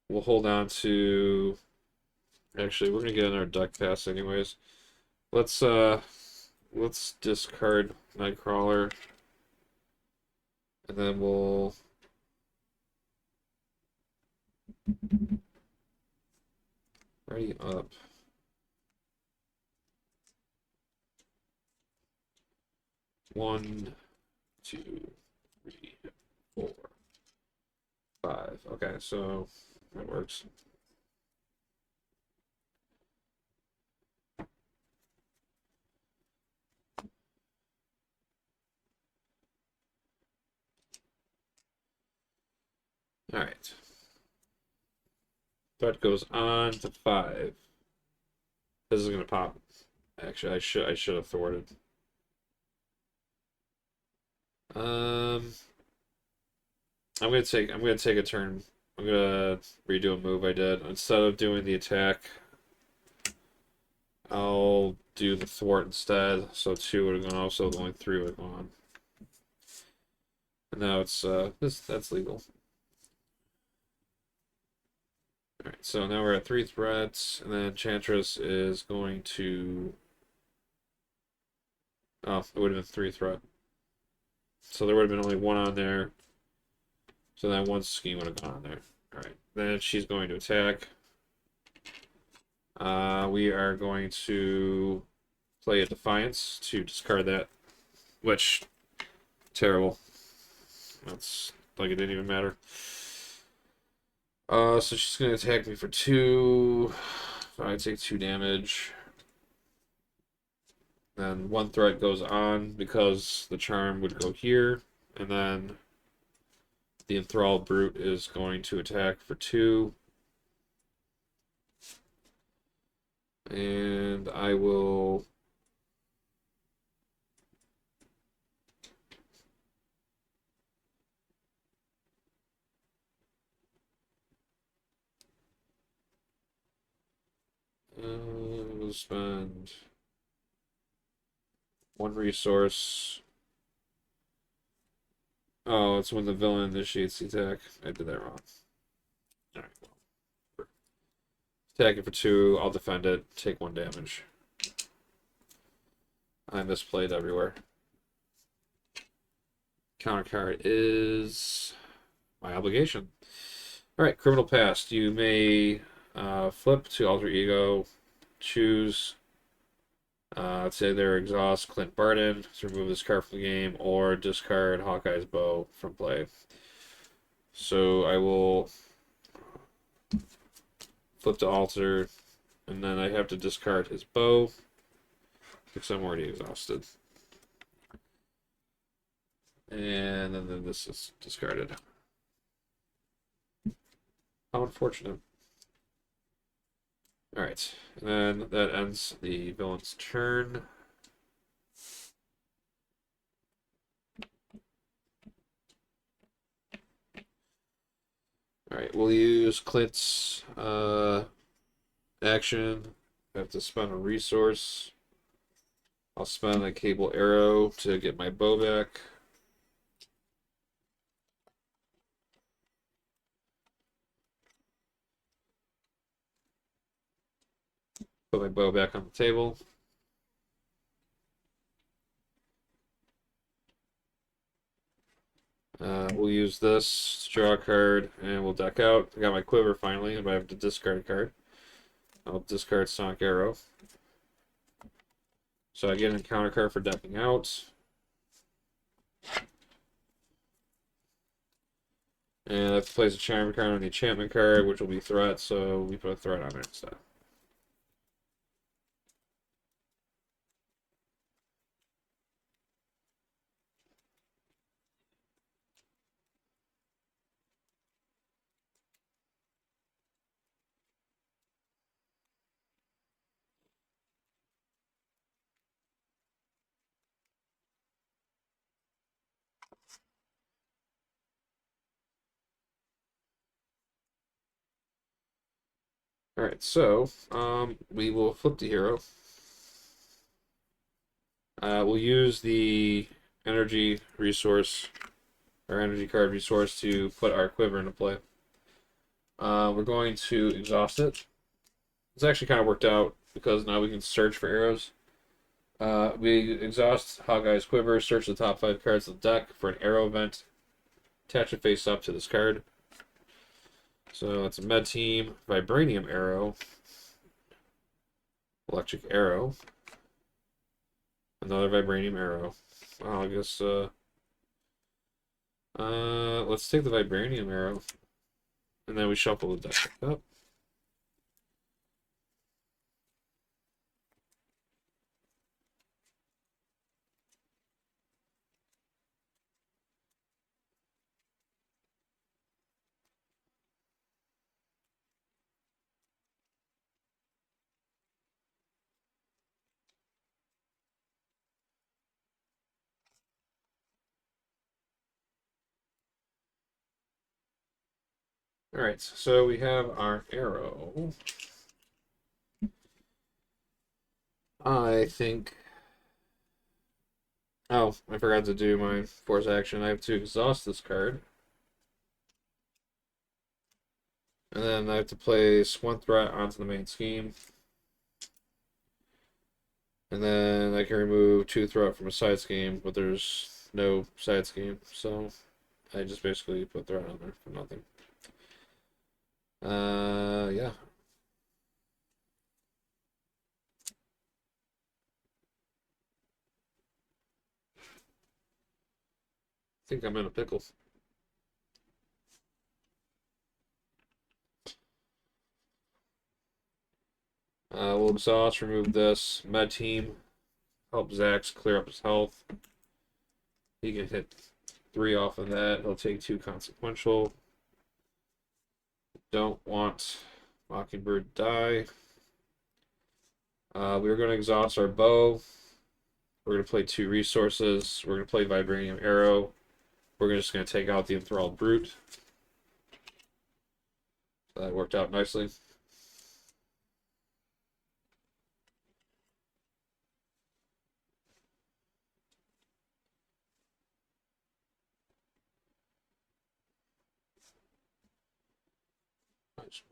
hold on to. Actually, we're gonna get in our duck pass anyways. Let's discard Nightcrawler, and then we'll ready up. One, 2, 3, 4, 5. Okay, so that works. All right. That goes on to 5. This is gonna pop. Actually, I should have thwarted. I'm gonna take a turn. I'm gonna redo a move I did. Instead of doing the attack, I'll do the thwart instead. So 2 would have gone off, so only 3 would have gone. And now it's that's legal. Alright, so now we're at 3 threats, and then Enchantress is going to. Oh, it would have been 3 threat. So there would have been only 1 on there. So that 1 scheme would have gone on there. Alright, then she's going to attack. We are going to play a Defiance to discard that, which, terrible. That's like it didn't even matter. So she's going to attack me for 2. I take 2 damage. Then 1 threat goes on because the charm would go here, and then the enthralled brute is going to attack for 2. And I will we'll spend 1 resource. Oh, it's when the villain initiates the attack. I did that wrong. Alright, well. Attacking for 2, I'll defend it, take 1 damage. I misplayed everywhere. Counter card is my obligation. Alright, criminal past. You may flip to alter ego, choose let's say their exhaust Clint Barton to remove this card from the game, or discard Hawkeye's bow from play. So I will flip to alter, and then I have to discard his bow because I'm already exhausted. And then this is discarded. How unfortunate. Alright, and then that ends the villain's turn. Alright, we'll use Clint's action. I have to spend a resource. I'll spend a cable arrow to get my bow back. Put my bow back on the table. We'll use this to draw a card, and we'll deck out. I got my quiver finally, and I have to discard a card. I'll discard Sonic Arrow. So I get an encounter card for decking out. And I have to place a charm card on the enchantment card, which will be threat, so we put a threat on it instead. Alright, so we will flip the hero. We'll use the energy resource, our energy card resource, to put our quiver into play. We're going to exhaust it. It's actually kind of worked out because now we can search for arrows. We exhaust Hawkeye's quiver, search the top 5 cards of the deck for an arrow event, attach it face up to this card. So it's a med team, vibranium arrow, electric arrow, another vibranium arrow. Wow, I guess let's take the vibranium arrow, and then we shuffle the deck up. Alright, so we have our arrow. I think... Oh, I forgot to do my force action. I have to exhaust this card. And then I have to place 1 threat onto the main scheme. And then I can remove 2 threat from a side scheme, but there's no side scheme, so I just basically put threat on there for nothing. Yeah. I think I'm in a pickle. We'll exhaust, remove this. Med team, help Zax clear up his health. He can hit 3 off of that. He'll take 2 consequential. Don't want Mockingbird to die. We're going to exhaust our bow. We're going to play 2 resources. We're going to play Vibranium Arrow. We're just going to take out the Enthralled Brute. So that worked out nicely.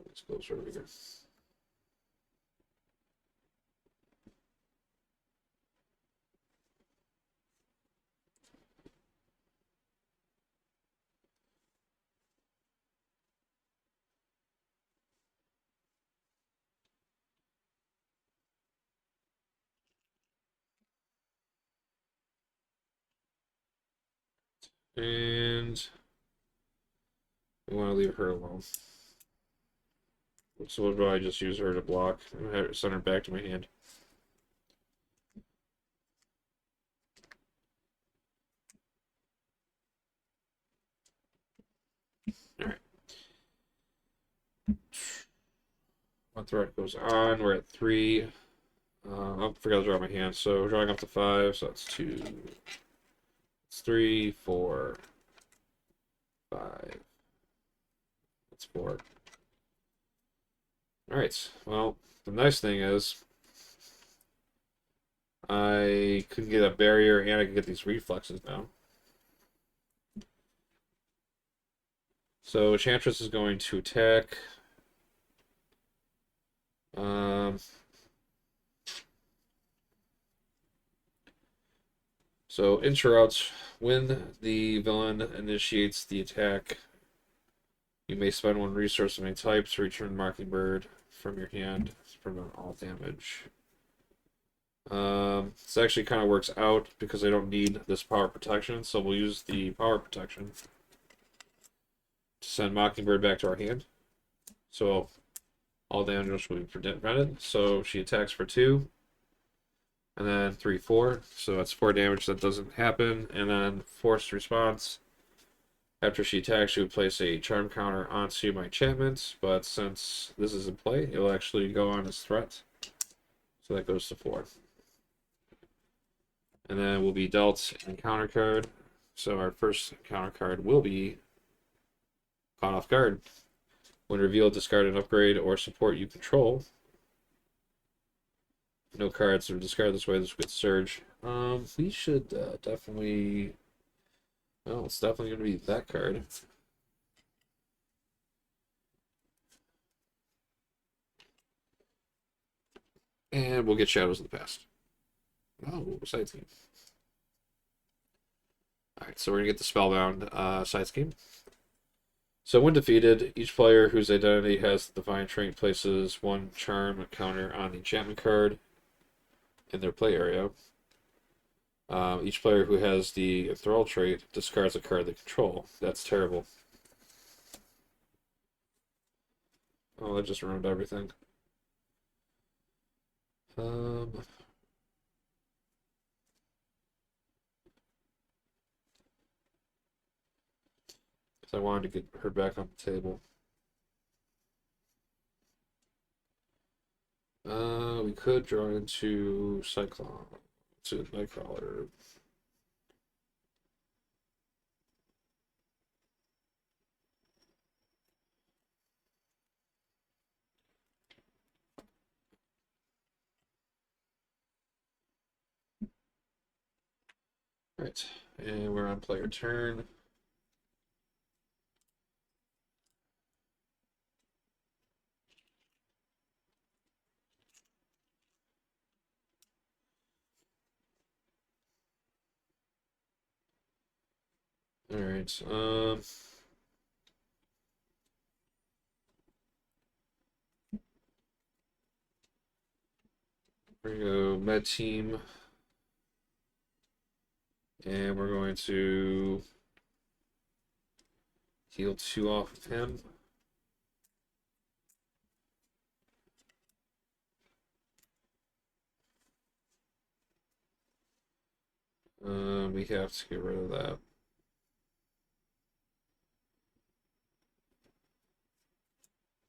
Let's go over here. And we want to leave her alone. So what do I just use her to block? Send her back to my hand. Alright. One threat goes on. We're at 3. I forgot to draw my hand, so drawing up to 5, so that's 2. It's 3, 4, 5. That's 4. Alright, well, the nice thing is, I could get a barrier and I can get these reflexes now. So Enchantress is going to attack. Um, so interrupts. When the villain initiates the attack, you may spend one resource of any type to return Mockingbird from your hand to prevent all damage. This actually kind of works out because I don't need this power protection, so we'll use the power protection to send Mockingbird back to our hand. So all damage will be prevented. So she attacks for 2, and then 3, 4. So that's 4 damage that doesn't happen. And then forced response. After she attacks, she would place a charm counter onto my enchantments, but since this is in play, it will actually go on as threat. So that goes to 4. And then we'll be dealt an encounter card. So our first encounter card will be Caught Off Guard. When revealed, discard an upgrade or support you control. No cards are discarded this way. This will get Surge. We should definitely. Well, it's definitely going to be that card. And we'll get Shadows of the Past. Oh, side scheme. Alright, so we're going to get the Spellbound side scheme. So when defeated, each player whose identity has the Divine Trait places 1 charm counter on the enchantment card in their play area. Each player who has the Enthrall trait discards a card they control. That's terrible. Oh, that just ruined everything. Because I wanted to get her back on the table. We could draw into Cyclone, to Nightcrawler. Right, and we're on player turn. All right. We're gonna go med team, and we're going to heal 2 off of him. We have to get rid of that.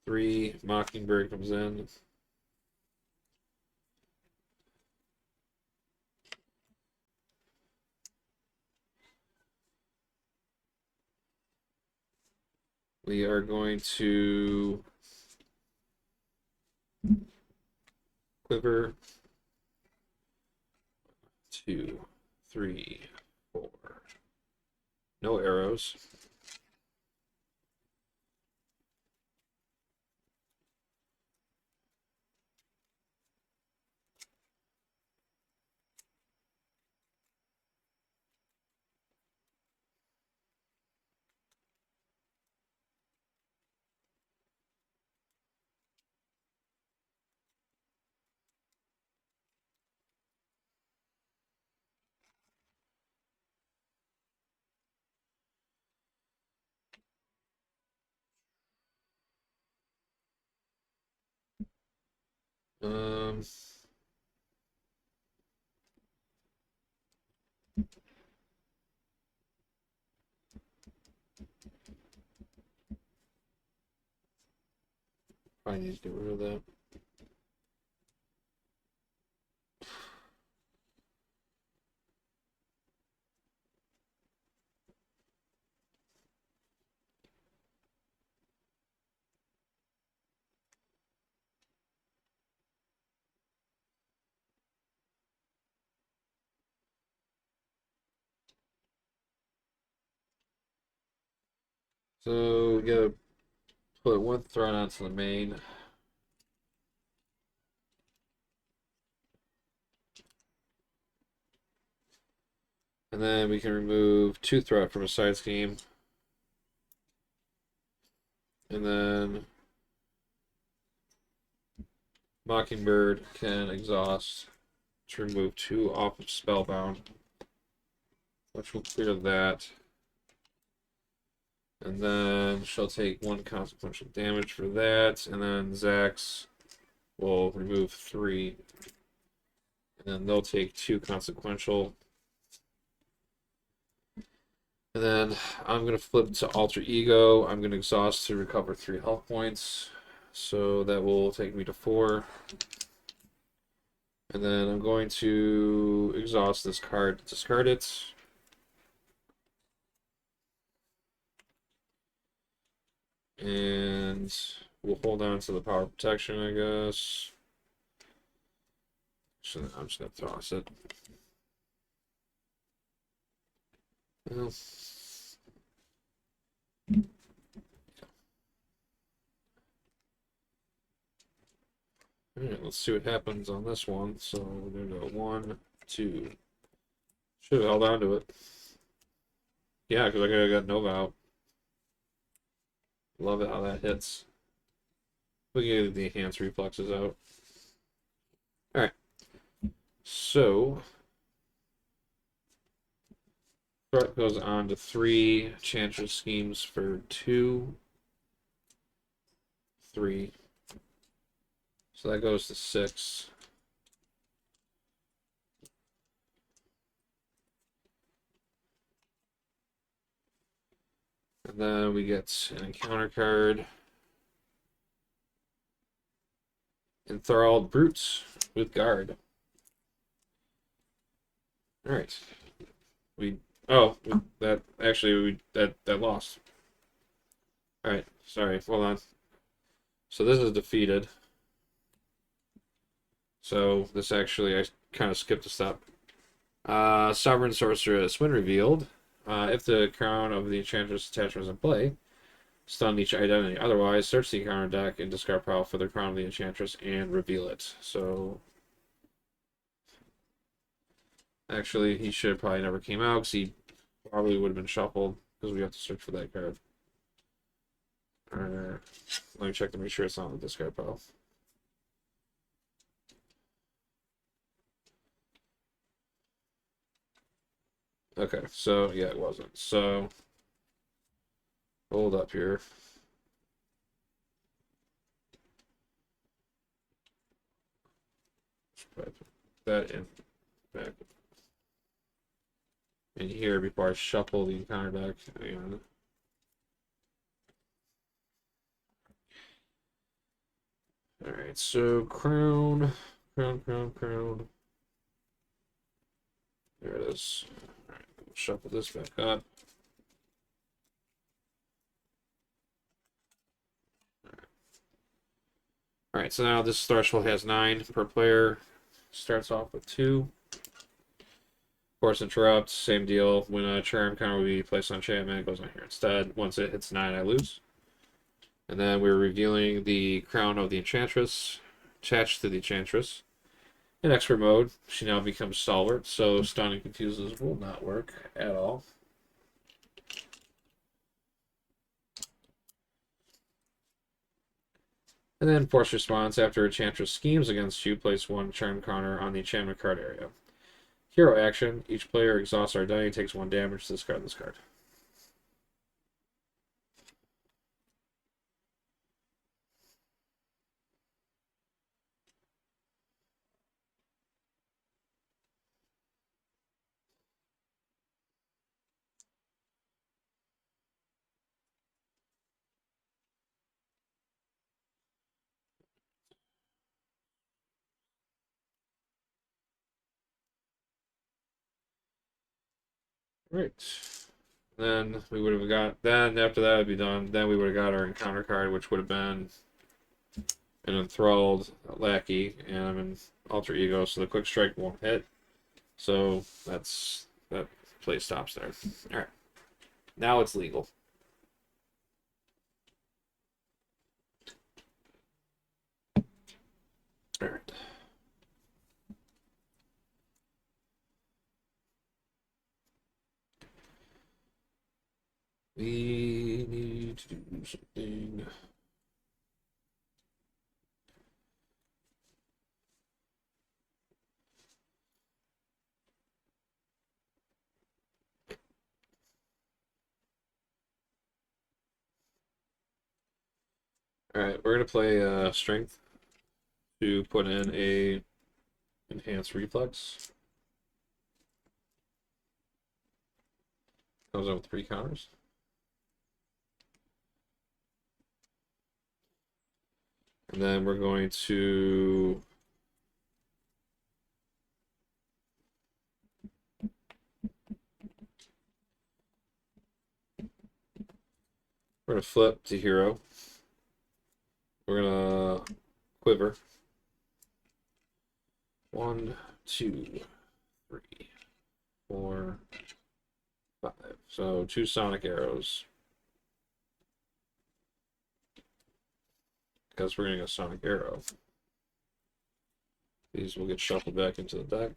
Three, Mockingbird comes in. We are going to quiver 2, 3, 4. No arrows. Um, Probably need to get rid of that. So we gotta put one threat onto the main. And then we can remove 2 threat from a side scheme. And then Mockingbird can exhaust to remove 2 off of Spellbound, which will clear that. And then she'll take 1 consequential damage for that. And then Zax will remove 3. And then they'll take 2 consequential. And then I'm going to flip to Alter Ego. I'm going to exhaust to recover 3 health points. So that will take me to 4. And then I'm going to exhaust this card, discard it. And we'll hold on to the power protection, I guess. So I'm just going to toss it. Well, alright, let's see what happens on this one. So we're going to go 1, 2. Should have held on to it. Yeah, because I got Nova out. Love it how that hits. We can get the enhanced reflexes out. Alright. So threat goes on to 3 Enchantress schemes for 2. 3. So that goes to 6. And then we get an encounter card. Enthralled Brutes with Guard. Alright. That lost. Alright, sorry, hold on. So this is defeated. So this actually, I kind of skipped a step. Sovereign Sorceress, when revealed, if the crown of the Enchantress attachment is in play, stun each identity. Otherwise, search the encounter deck and discard pile for the crown of the Enchantress and reveal it. So actually, he should have probably never came out because he probably would have been shuffled because we have to search for that card. Let me check to make sure it's not on the discard pile. Okay, so yeah, it wasn't. So hold up here. Put that in back in here before I shuffle the encounter deck again. Alright, so crown. There it is. Alright, we'll shuffle this back up. Alright, so now this threshold has 9 per player. Starts off with 2. Force Interrupt, same deal. When a charm counter will be placed on enchantment, it goes on here instead. Once it hits 9, I lose. And then we're revealing the crown of the Enchantress, attached to the Enchantress. In expert mode, she now becomes Stalwart, so stun and confuses will not work at all. And then Force Response, after Enchantress schemes against you, place 1 charm counter on the enchantment card area. Hero action, each player exhausts our die and takes 1 damage to discard this card. Right. Then we would have got, then after that would be done, then we would have got our encounter card, which would have been an enthralled lackey, and I'm in alter ego, so the quick strike won't hit. So that play stops there. Alright. Now it's legal. All right. We need to do something. All right, we're gonna play strength to put in a enhanced reflex. Comes out with 3 counters. And then we're going to flip to hero. We're gonna quiver. 1, 2, 3, 4, 5. So 2 sonic arrows. Because we're getting a sonic arrow. These will get shuffled back into the deck.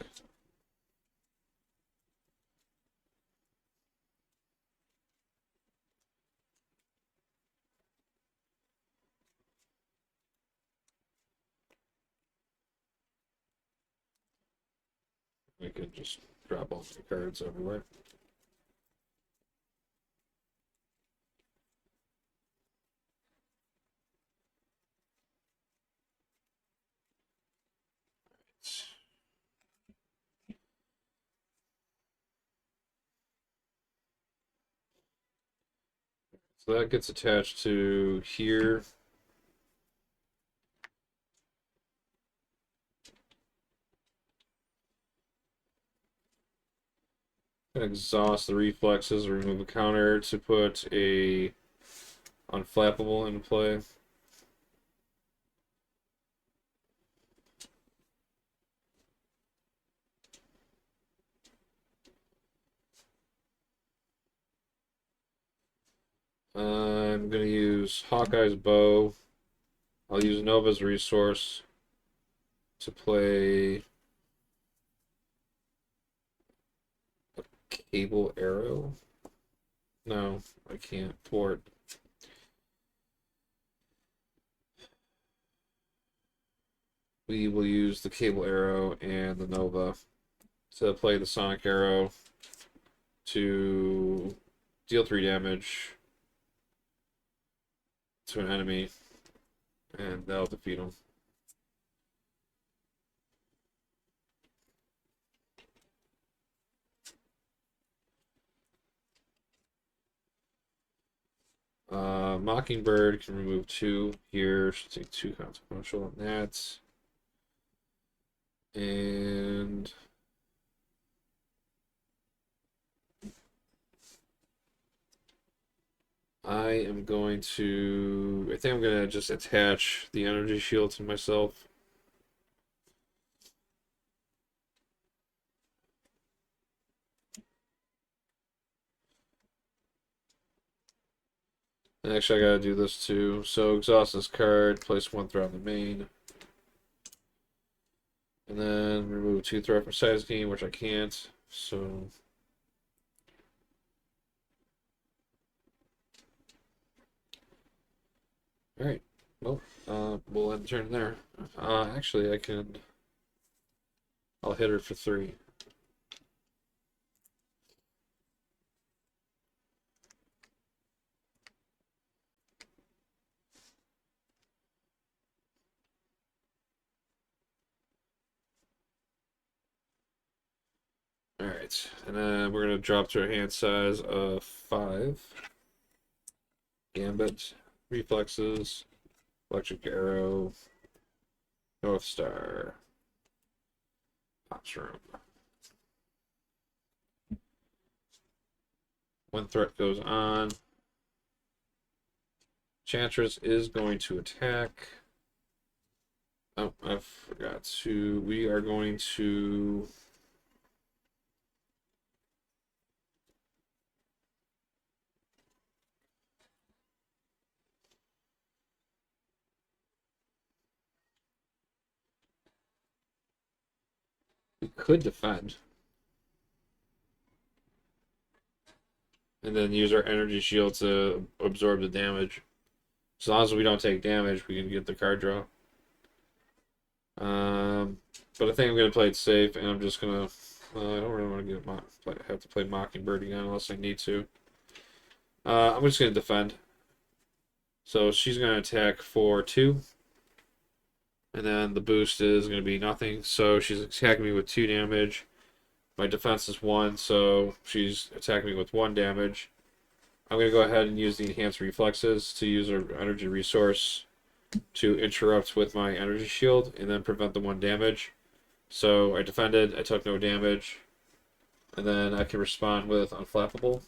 We could just drop all the cards everywhere. So that gets attached to here. Exhaust the reflexes, remove a counter to put a unflappable into play. I'm going to use Hawkeye's bow. I'll use Nova's resource to play a cable arrow. No, I can't thwart. We will use the cable arrow and the Nova to play the sonic arrow to deal 3 damage to an enemy, and that'll defeat him. Mockingbird can remove 2 here. Should take 2 consequential on that. And I am going to. I think I'm going to just attach the energy shield to myself. And actually, I gotta do this too. So, exhaust this card, place 1 threat on the main. And then remove 2 threat from side scheme, which I can't. So. Alright. Well, we'll end the turn there. Actually, I can. I'll hit her for 3. Alright, and then we're going to drop to a hand size of 5. Gambit, Reflexes, Electric Arrow, North Star, Pops Room. 1 threat goes on. Enchantress is going to attack. Oh, I forgot to. We are going to. We could defend. And then use our energy shield to absorb the damage. As long as we don't take damage, we can get the card draw. But I think I'm going to play it safe, and I'm just going to... I don't really want to have to play Mockingbird again unless I need to. I'm just going to defend. So she's going to attack for 2. And then the boost is going to be nothing. So she's attacking me with 2 damage. My defense is 1, so she's attacking me with 1 damage. I'm going to go ahead and use the enhanced reflexes to use our energy resource to interrupt with my energy shield and then prevent the 1 damage. So I defended, I took no damage, and then I can respond with Unflappable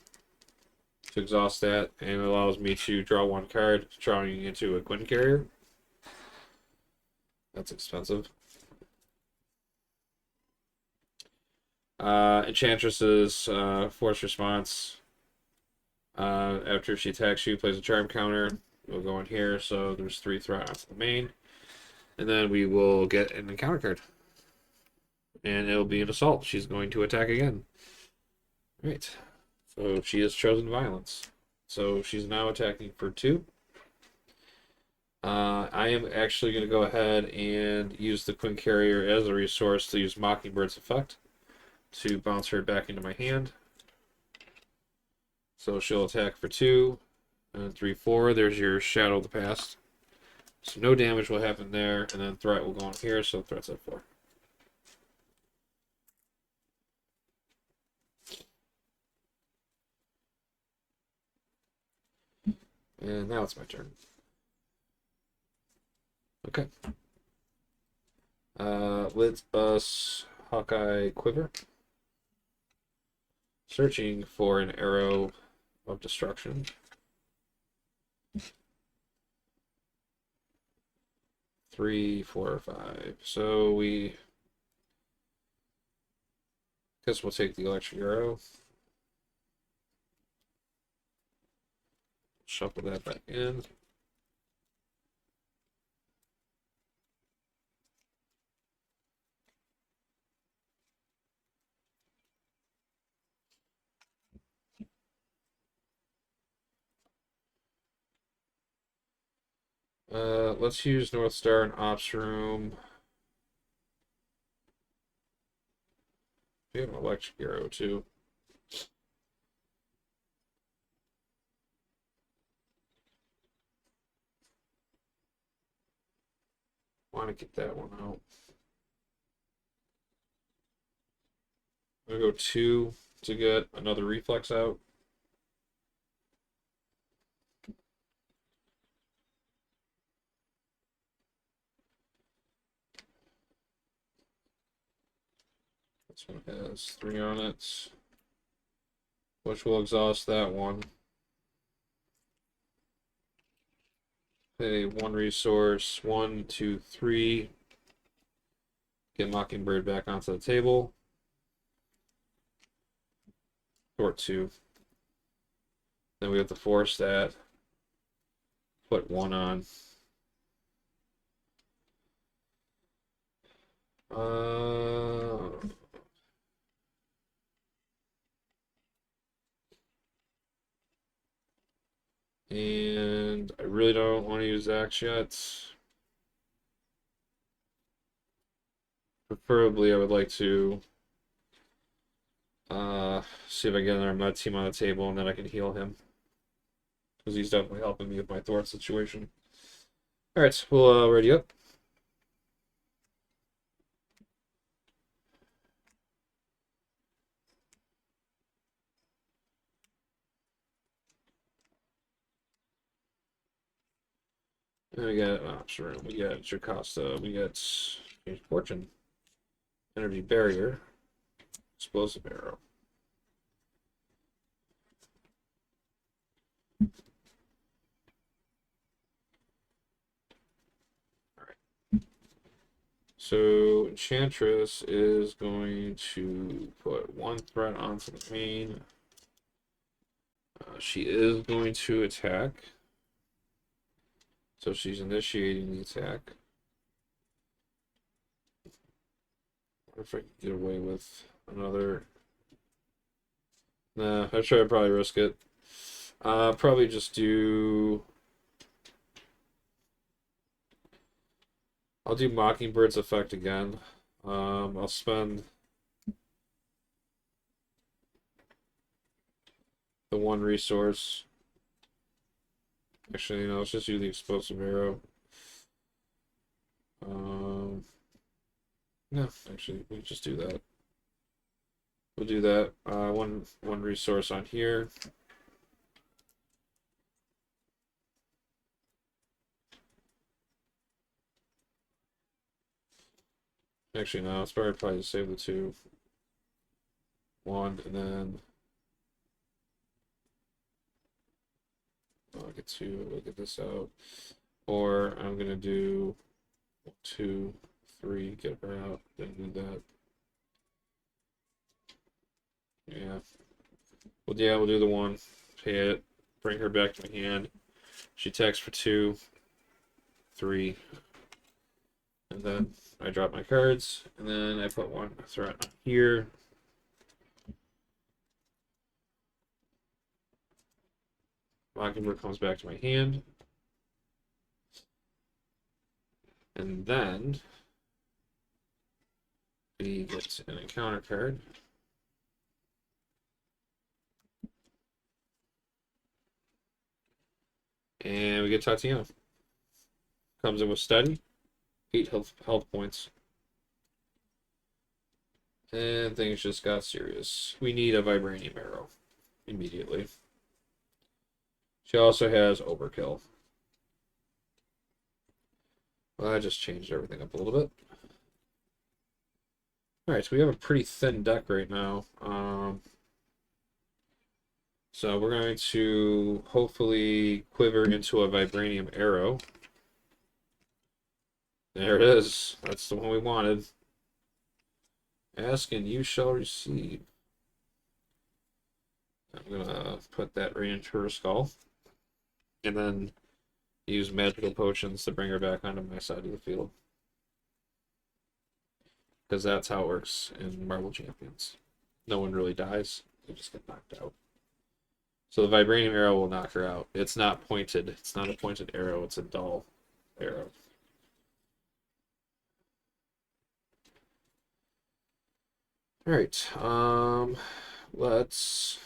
to exhaust that, and it allows me to draw 1 card, drawing into a Quinn Carrier. That's expensive. Enchantress's force response. After she attacks you, plays a charm counter. We'll go in here, so there's 3 threat off the main. And then we will get an encounter card. And it'll be an assault. She's going to attack again. Right. So she has chosen violence. So she's now attacking for 2. I am actually going to go ahead and use the Quinn Carrier as a resource to use Mockingbird's effect to bounce her back into my hand. So she'll attack for 2. And 3, 4. There's your Shadow of the Past. So no damage will happen there. And then threat will go on here, so threat's at 4. And now it's my turn. Okay. Let us Hawkeye Quiver. Searching for an arrow of destruction. 3, 4, 5. So we guess we'll take the electric arrow. Shuffle that back in. Let's use North Star and Ops Room. We have an electric arrow too. Want to get that one out. I'm gonna go 2 to get another reflex out. This one has 3 on it, which will exhaust that one. Pay 1 resource, 1, 2, 3. Get Mockingbird back onto the table. Sort 2. Then we have to force that. Put 1 on. And I really don't want to use Axe yet. Preferably, I would like to see if I get another med team on the table, and then I can heal him. Because he's definitely helping me with my thwart situation. Alright, we'll ready up. And we got Ops Room, we got Jocasta, we got Fortune, Energy Barrier, Explosive Arrow. So Enchantress is going to put 1 threat onto the main. She is going to attack. So she's initiating the attack. Or if I can get away with another. Nah, I'd probably risk it. Probably just do. I'll do Mockingbird's effect again. I'll spend the one resource. Actually, let's just do the explosive arrow. No, actually, we just do that. We'll do that. One resource on here. Actually, no, it's better probably to save the two. One, and then I'll get two. We'll get this out. Or I'm gonna do 2, 3, get her out, then do that. Yeah. Well, yeah, we'll do the one. Pay it. Bring her back to my hand. She attacks for 2, 3. And then I drop my cards. And then I put one threat on here. Mockingbird comes back to my hand. And then we get an encounter card. And we get Tatiana. Comes in with steady. 8 health points. And things just got serious. We need a vibranium arrow immediately. She also has overkill. Well, I just changed everything up a little bit. Alright, so we have a pretty thin deck right now. So we're going to hopefully quiver into a vibranium arrow. There it is. That's the one we wanted. Ask and you shall receive. I'm gonna put that right into her skull. And then use magical potions to bring her back onto my side of the field. Because that's how it works in Marvel Champions. No one really dies. They just get knocked out. So the vibranium arrow will knock her out. It's not pointed. It's not a pointed arrow. It's a dull arrow. Alright. Let's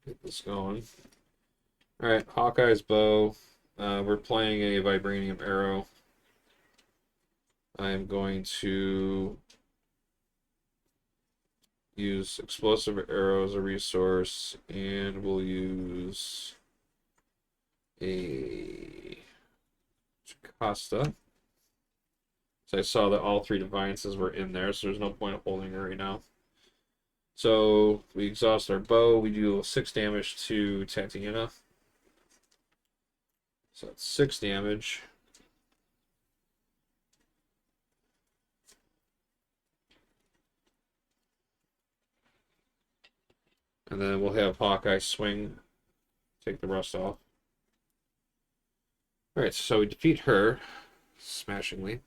get this going. Alright, Hawkeye's bow. We're playing a vibranium arrow. I'm going to use explosive arrow as a resource, and we'll use a Costa. So I saw that all 3 defiances were in there, so there's no point of holding her right now. So we exhaust our bow. We do 6 damage to Tatiana. So that's 6 damage. And then we'll have Hawkeye swing, take the rest off. Alright, so we defeat her, smashingly.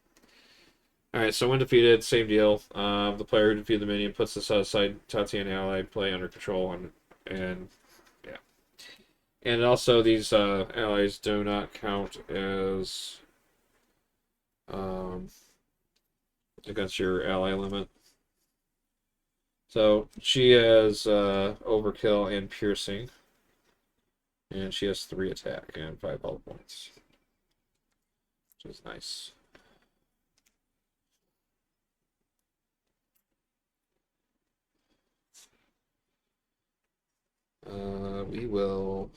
Alright, so when defeated, same deal. The player who defeated the minion puts this outside Tatiana ally play under control, and yeah. And also, these allies do not count as against your ally limit. So she has overkill and piercing, and she has 3 attack and 5 health points, which is nice. We will.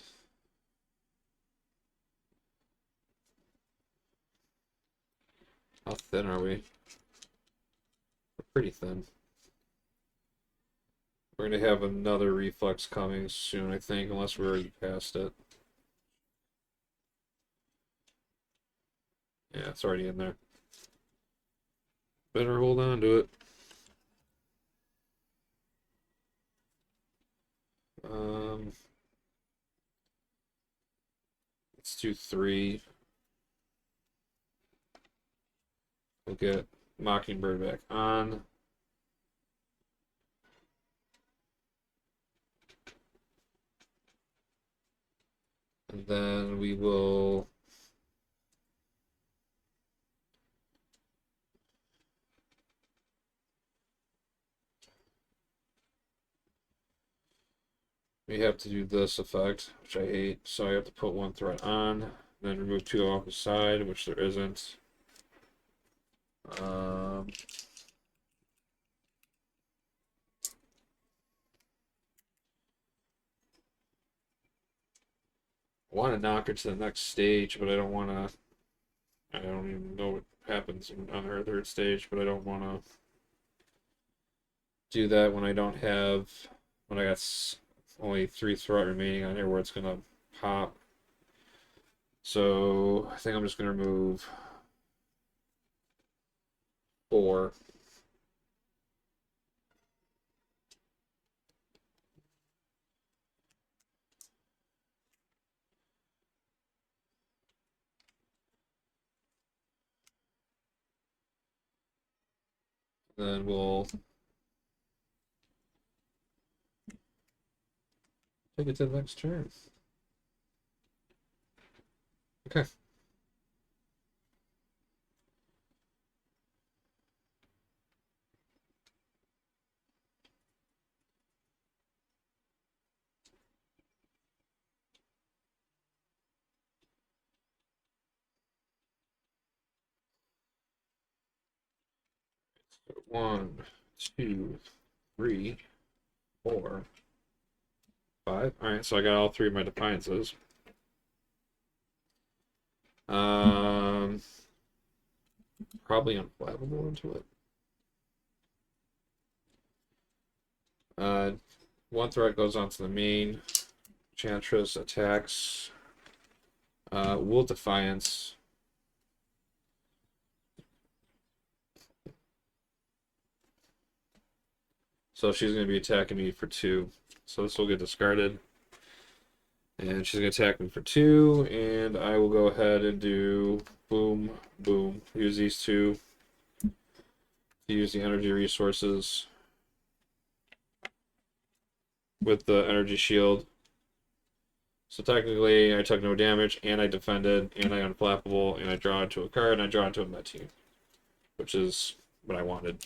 How thin are we? We're pretty thin. We're going to have another reflex coming soon, I think, unless we're already past it. Yeah, it's already in there. Better hold on to it. Let's do 3. We'll get Mockingbird back on. And then we will we have to do this effect, which I hate. So I have to put one threat on, then remove two off the side, which there isn't. Um, I want to knock her to the next stage, but I don't want to. I don't even know what happens on her third stage, but I don't want to do that when I don't have. When I got only 3 threat remaining on here where it's going to pop. So I think I'm just going to remove 4. Then we'll take it to the next turn. Okay. So 1, 2, 3, 4, 5. All right, so I got all 3 of my defiances. Probably unflappable into it. One threat goes onto the main. Enchantress attacks. Will Defiance. So she's going to be attacking me for 2. So this will get discarded. And she's going to attack me for 2. And I will go ahead and do boom, boom. Use these 2 to use the energy resources with the energy shield. So technically, I took no damage, and I defended, and I unflappable, and I draw into a card, and I draw into a med team, which is what I wanted,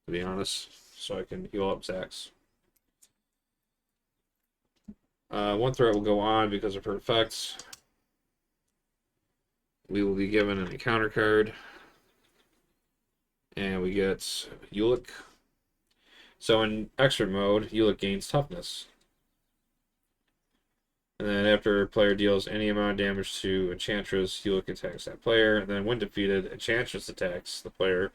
to be honest, so I can heal up Zax. One threat will go on because of her effects. We will be given an encounter card, and we get Ulick. So in expert mode, Ulick gains toughness. And then after player deals any amount of damage to Enchantress, Ulick attacks that player. And then when defeated, Enchantress attacks the player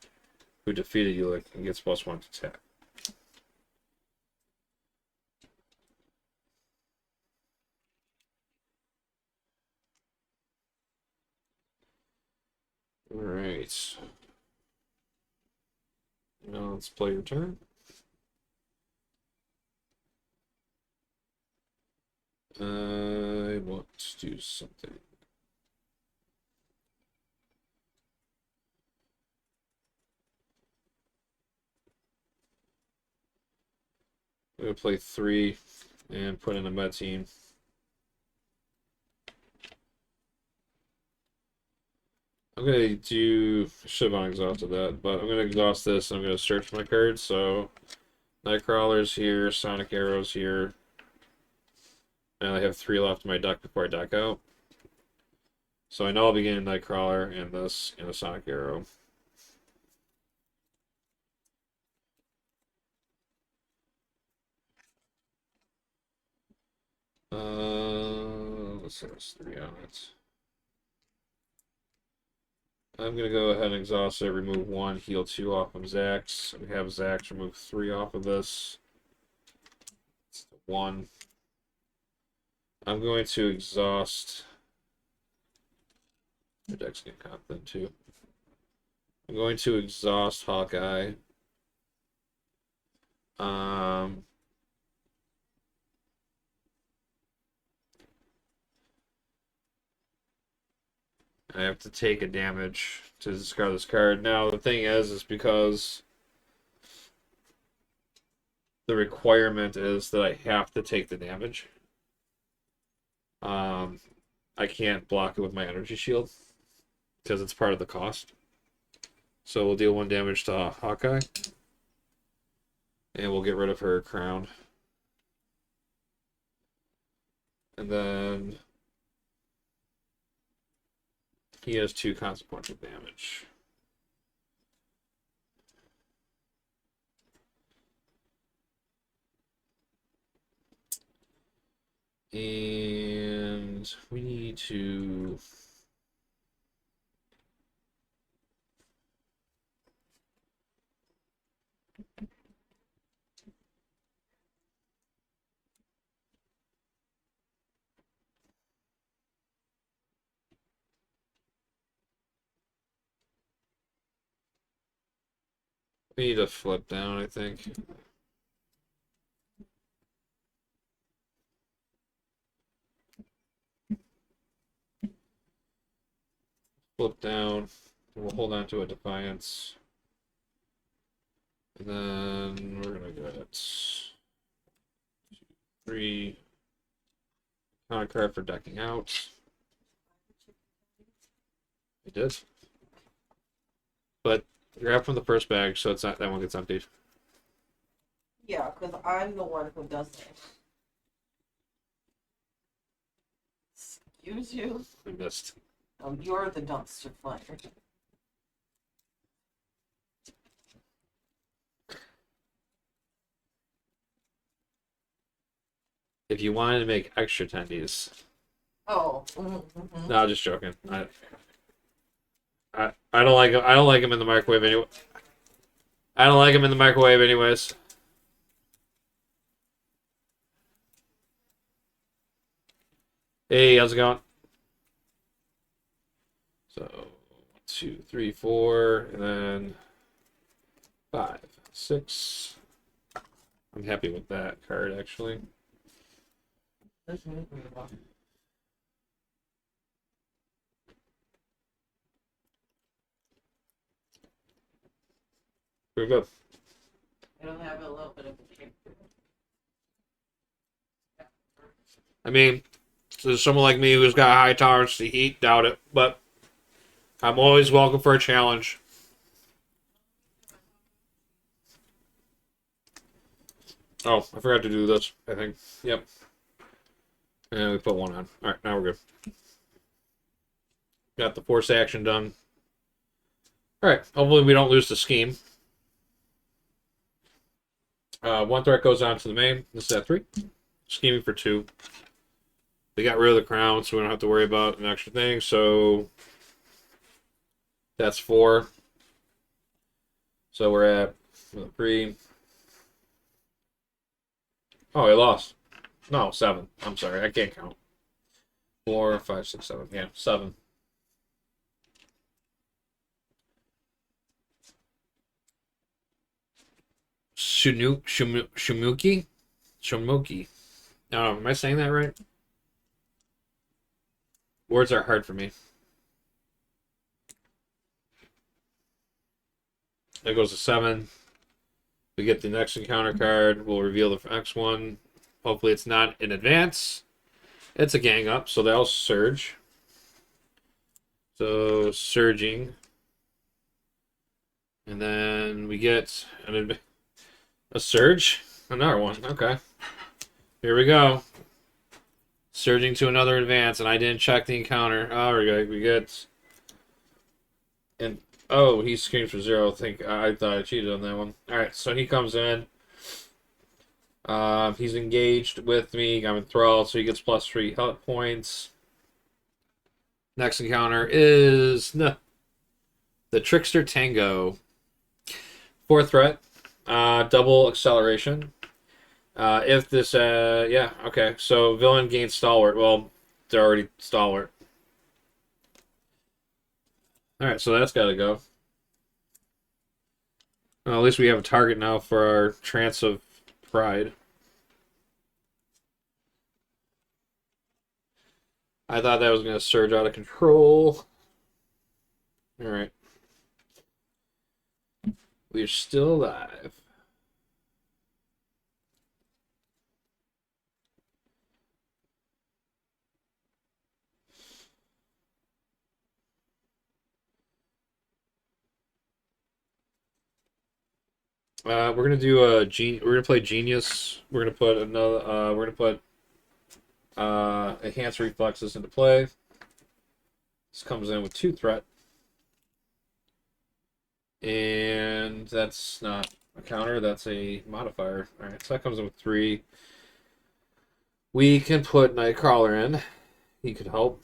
who defeated Ulick and gets +1 to attack. Alright. Now let's play your turn. I want to do something. I'm going to play 3 and put in a med team. I'm going to do, should have unexhausted that, but I'm going to exhaust this and I'm going to search my cards. So Nightcrawler's here, Sonic Arrow's here. I only have 3 left in my deck before I deck out. So I know I'll be getting Nightcrawler and this and a Sonic Arrow. Let's have 3 on it. I'm going to go ahead and exhaust it, remove 1, heal 2 off of Zax. We have Zax remove 3 off of this. It's 1. I'm going to exhaust. The deck's getting confident too. I'm going to exhaust Hawkeye. I have to take a damage to discard this card. Now, the thing is because the requirement is that I have to take the damage. I can't block it with my energy shield because it's part of the cost. So we'll deal 1 damage to Hawkeye. And we'll get rid of her crown. And then he has 2 consequential damage. And we need to... We need to flip down, I think. Flip down. And we'll hold on to a Defiance. And then we're going to get 3 counter card for decking out. I did. But grab from the first bag so it's not that one gets emptied. Yeah, because I'm the one who does it. Excuse you? I missed. You're the dumpster fire. If you wanted to make extra tendies. Oh. Mm-hmm. No, just joking. I don't like them in the microwave anyway. I don't like them in the microwave anyways. Hey, how's it going? So 1, 2, 3, 4, and then 5, 6. I'm happy with that card actually. We're good. I don't have a little bit of a kick. I mean, there's someone like me who's got high tolerance to heat, doubt it, but I'm always welcome for a challenge. Oh, I forgot to do this, I think. Yep. And we put 1 on. Alright, now we're good. Got the force action done. Alright, hopefully we don't lose the scheme. 1 threat goes on to the main. This is at 3. Scheming for 2. We got rid of the crown, so we don't have to worry about an extra thing. So that's 4. So we're at 3. Oh, I lost. No, 7. I'm sorry, I can't count. 4, 5, 6, 7. Yeah, 7. Shumuki? Shumuki. Oh, am I saying that right? Words are hard for me. That goes to 7. We get the next encounter card. We'll reveal the next one. Hopefully it's not in advance. It's a gang up, so they'll surge. So, surging. And then we get a surge. Another one. Okay. Here we go. Surging to another advance, and I didn't check the encounter. Oh, we get... And oh, he screams for 0. I thought I cheated on that one. Alright, so he comes in. He's engaged with me. I'm enthralled, so he gets +3 health points. Next encounter is the Trickster Tango. 4th threat. Double acceleration. If this, yeah, okay. So villain gains stalwart. Well, they're already stalwart. Alright, so that's got to go. Well, at least we have a target now for our Trance of Pride. I thought that was going to surge out of control. All right. We're still alive. We're gonna do we're gonna play Genius. We're gonna put another. We're gonna put Enhanced Reflexes into play. This comes in with 2 threat, and that's not a counter. That's a modifier. All right, so that comes in with 3. We can put Nightcrawler in. He could help.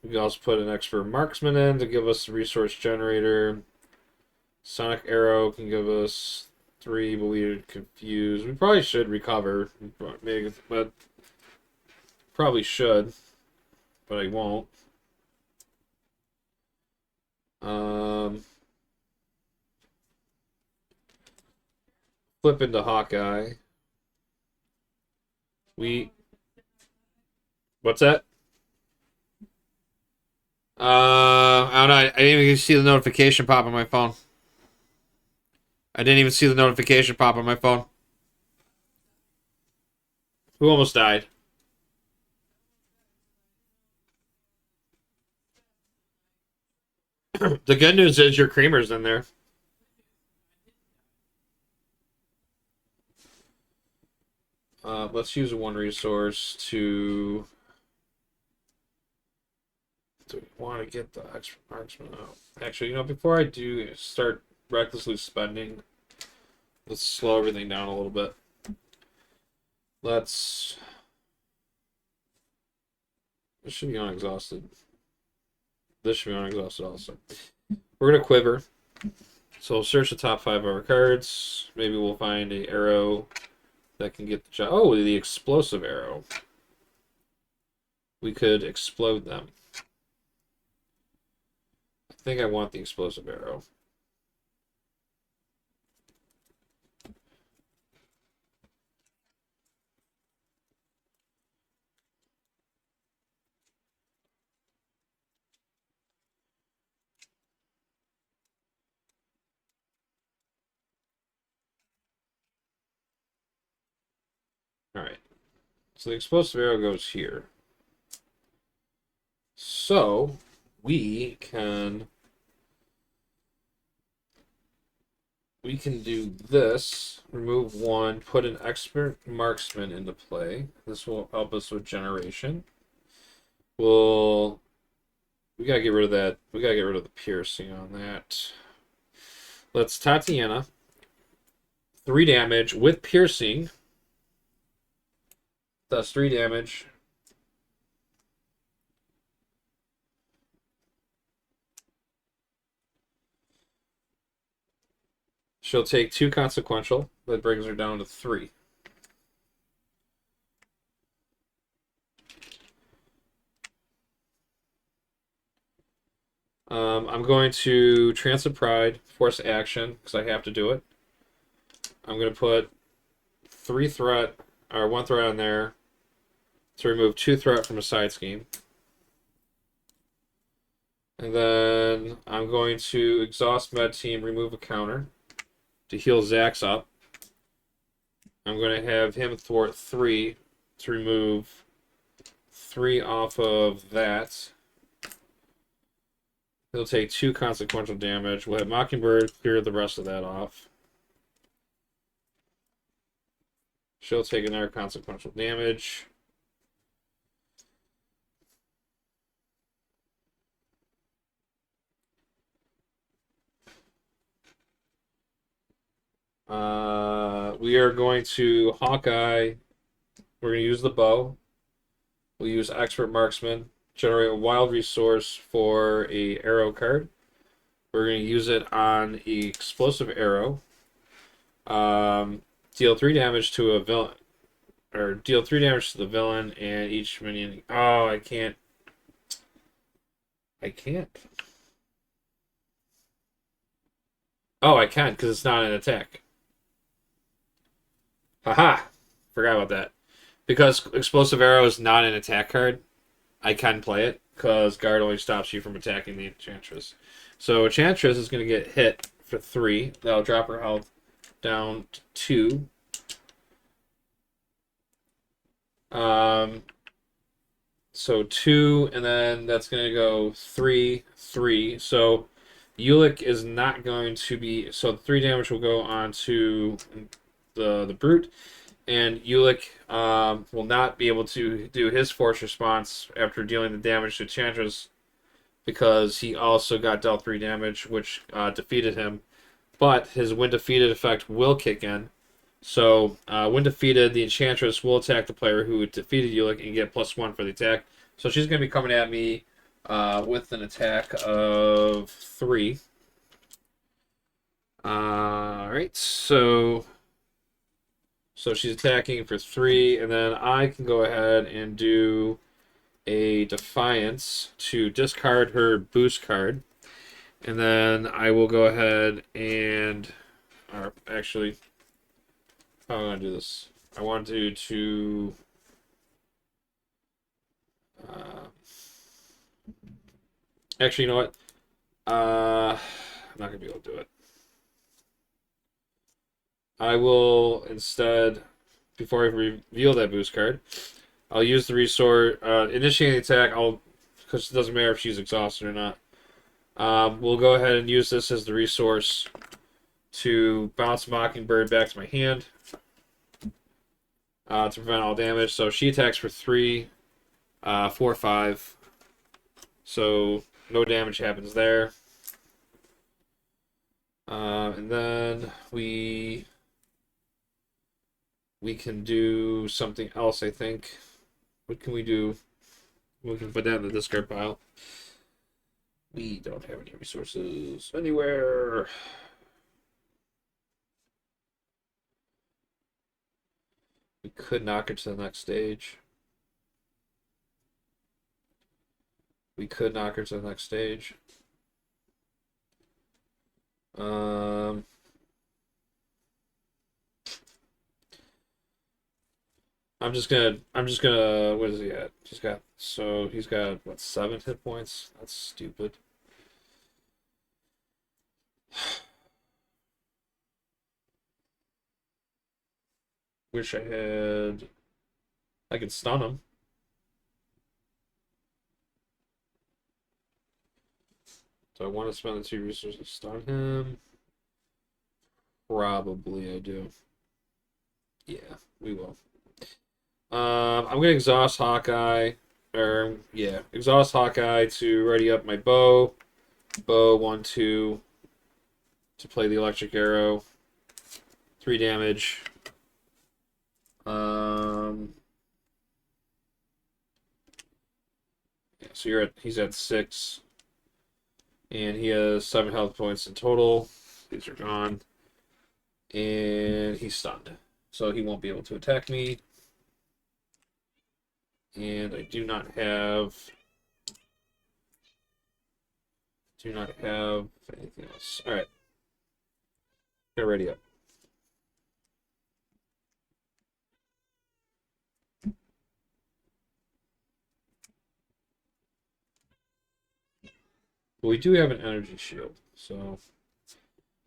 We can also put an Expert Marksman in to give us a resource generator. Sonic Arrow can give us 3, but we're confused. We probably should recover, maybe, but probably should, but I won't. Flip into Hawkeye. What's that? I don't know. I didn't even see the notification pop on my phone. I didn't even see the notification pop on my phone. Who almost died? The good news is your creamer's in there. Let's use 1 resource to. Do we want to get the extra marksman out? Actually, before I do start recklessly spending, let's slow everything down a little bit. This should be unexhausted. This should be unexhausted also. We're going to quiver. So we'll search the top 5 of our cards. Maybe we'll find a arrow that can get the job. Oh, the explosive arrow. We could explode them. I think I want the explosive arrow. Alright. So the explosive arrow goes here. So we can do this, remove 1, put an expert marksman into play. This will help us with generation. We gotta get rid of that. We gotta get rid of the piercing on that. Let's Tatiana. 3 damage with piercing. That's 3 damage. She'll take 2 consequential. That brings her down to 3. I'm going to Trance of Pride, force action, because I have to do it. I'm going to put 3 threat, or 1 threat on there to remove 2 threat from a side scheme. And then I'm going to exhaust med team, remove a counter to heal Zax up. I'm going to have him thwart 3 to remove 3 off of that. He'll take 2 consequential damage. We'll have Mockingbird clear the rest of that off. She'll take another consequential damage. We are going to Hawkeye. We're going to use the bow. We'll use Expert Marksman. Generate a wild resource for a arrow card. We're going to use it on the explosive arrow. Deal 3 damage to a villain. Or deal 3 damage to the villain and each minion. Oh, I can't. Oh, I can because it's not an attack. Haha! Forgot about that. Because Explosive Arrow is not an attack card, I can play it because guard only stops you from attacking the Enchantress. So Enchantress is going to get hit for 3. That'll drop her health down to 2. So 2, and then that's going to go 3, 3. So Ulick is not going to be. So 3 damage will go on to the Brute, and Ulick will not be able to do his force response after dealing the damage to Enchantress because he also got dealt 3 damage, which defeated him. But his when defeated effect will kick in. So when defeated, the Enchantress will attack the player who defeated Ulick and get +1 for the attack. So she's going to be coming at me with an attack of 3. Alright, so she's attacking for 3, and then I can go ahead and do a Defiance to discard her boost card. And then I will go ahead and, or actually, how am I going to do this? I want to actually, you know what? I'm not going to be able to do it. I will instead, before I reveal that boost card, I'll use the resource, initiating the attack, because it doesn't matter if she's exhausted or not. We'll go ahead and use this as the resource to bounce Mockingbird back to my hand to prevent all damage. So she attacks for 3, 4, 5. So no damage happens there. And then we can do something else, I think. What can we do? We can put that in the discard pile. We don't have any resources anywhere. We could knock her to the next stage. We could knock her to the next stage. I'm just gonna, what is he at? He's got, what, 7 hit points? That's stupid. Wish I could stun him. Do I want to spend the 2 resources to stun him? Probably I do. Yeah, we will. I'm gonna exhaust Hawkeye, exhaust Hawkeye to ready up my bow. Bow 1, 2 to play the electric arrow. 3 damage. Yeah, so he's at 6. And he has 7 health points in total. These are gone. And he's stunned. So he won't be able to attack me. And I do not have anything else. Alright. Get ready up. But we do have an energy shield, so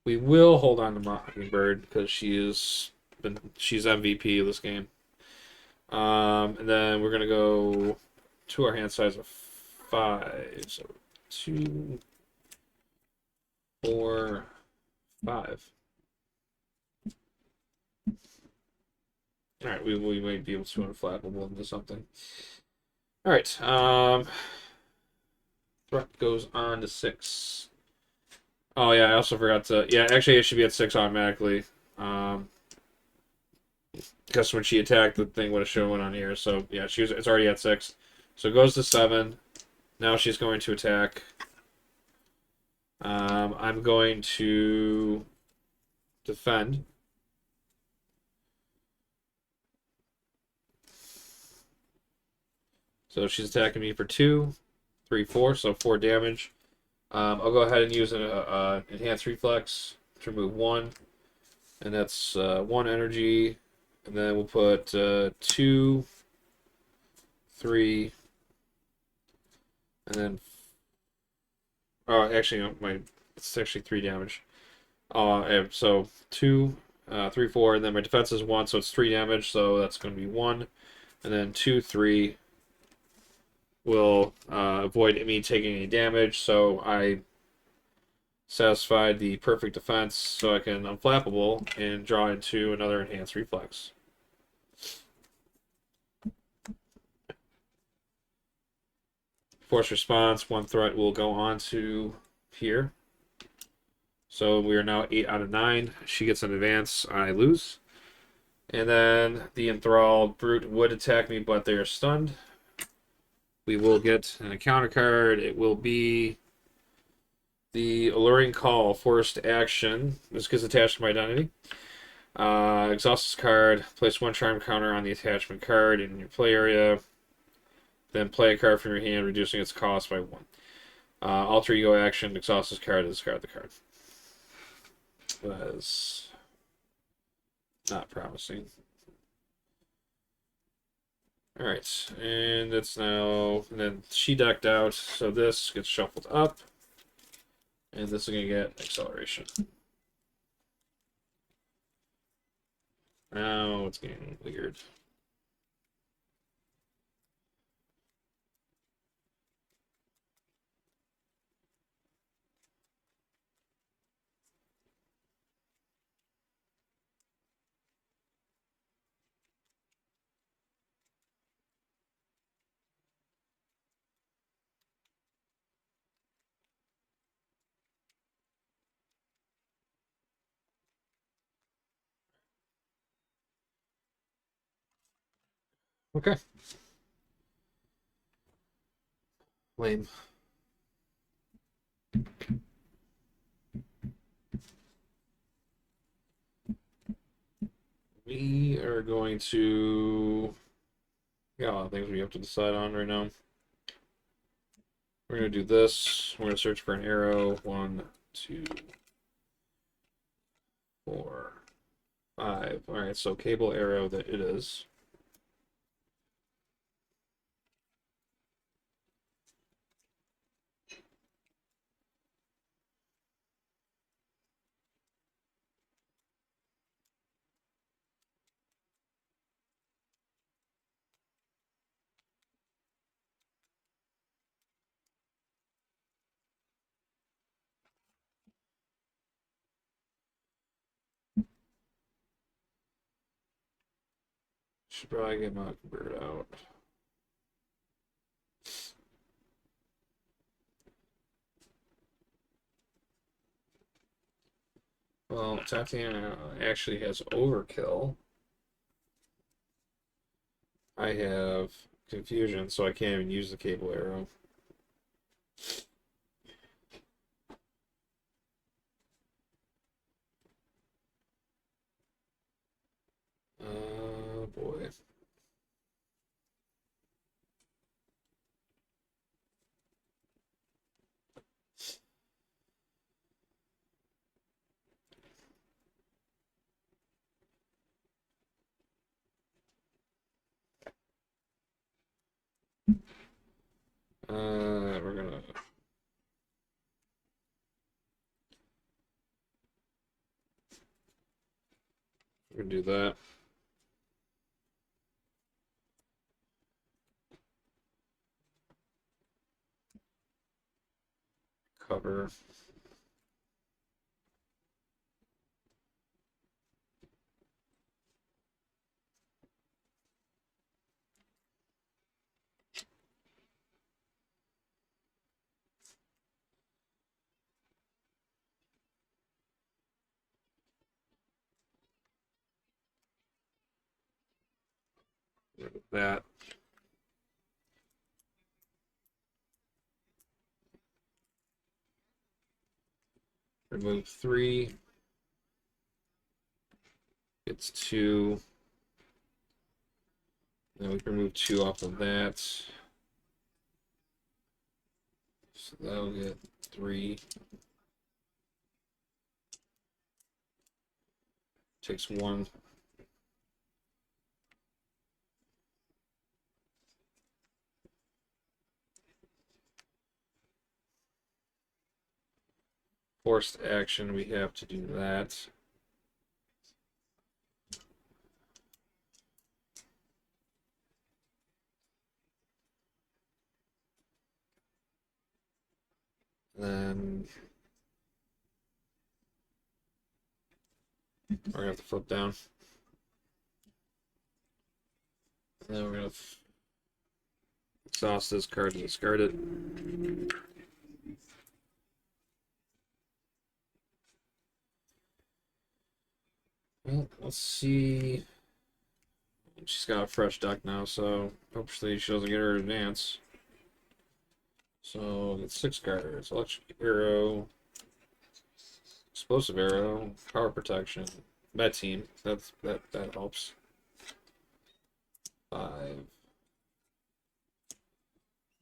we will hold on to Mockingbird because she's MVP of this game. And then we're gonna go to our hand size of 5. So 2, 4, 5. All right, we might be able to unflappable into something. All right, threat goes on to 6. Oh yeah, I also forgot to. Yeah, actually, it should be at 6 automatically. Because when she attacked, the thing would have shown on here. So yeah, it's already at 6. So it goes to 7. Now she's going to attack. I'm going to defend. So she's attacking me for 2, 3, 4, so 4 damage. I'll go ahead and use an enhanced reflex to remove 1, and that's 1 energy. And then we'll put 2, 3, and then Actually, no, it's actually 3 damage. So 2, 3, 4, and then my defense is 1, so it's 3 damage. So that's going to be 1, and then 2, 3 will avoid me taking any damage. So I satisfied the perfect defense, so I can unflappable and draw into another enhanced reflex. Force response, 1 threat will go on to here. So we are now 8 out of 9. She gets an advance, I lose. And then the enthralled brute would attack me, but they are stunned. We will get a counter card. It will be the Alluring Call, forced action. This gets attached to my identity. Exhaust this card. Place 1 charm counter on the attachment card in your play area. Then play a card from your hand, reducing its cost by 1. Alter ego action. Exhaust this card to discard the card. That is not promising. Alright, and it's now. And then she decked out, so this gets shuffled up. And this is going to get acceleration. Now it's getting weird. Okay. Lame. We are going to. Got a lot of things we have to decide on right now. We're going to do this. We're going to search for an arrow. 1, 2, 4, 5. Alright, so cable arrow that it is. Should probably get Mockingbird out. Well, Tatiana actually has overkill. I have confusion, so I can't even use the cable arrow. Boy. We're gonna do that. Cover. That. Remove 3. It's 2. Then we can remove 2 off of that. So that'll get 3. Takes 1. forced action, we have to do that. Then we're gonna have to flip down. And then we're gonna exhaust this card and discard it. Well, let's see. She's got a fresh deck now, so hopefully she doesn't get her advance. So that's 6 cards: Electric Arrow, Explosive Arrow, Power Protection, Med Team. That helps. 5.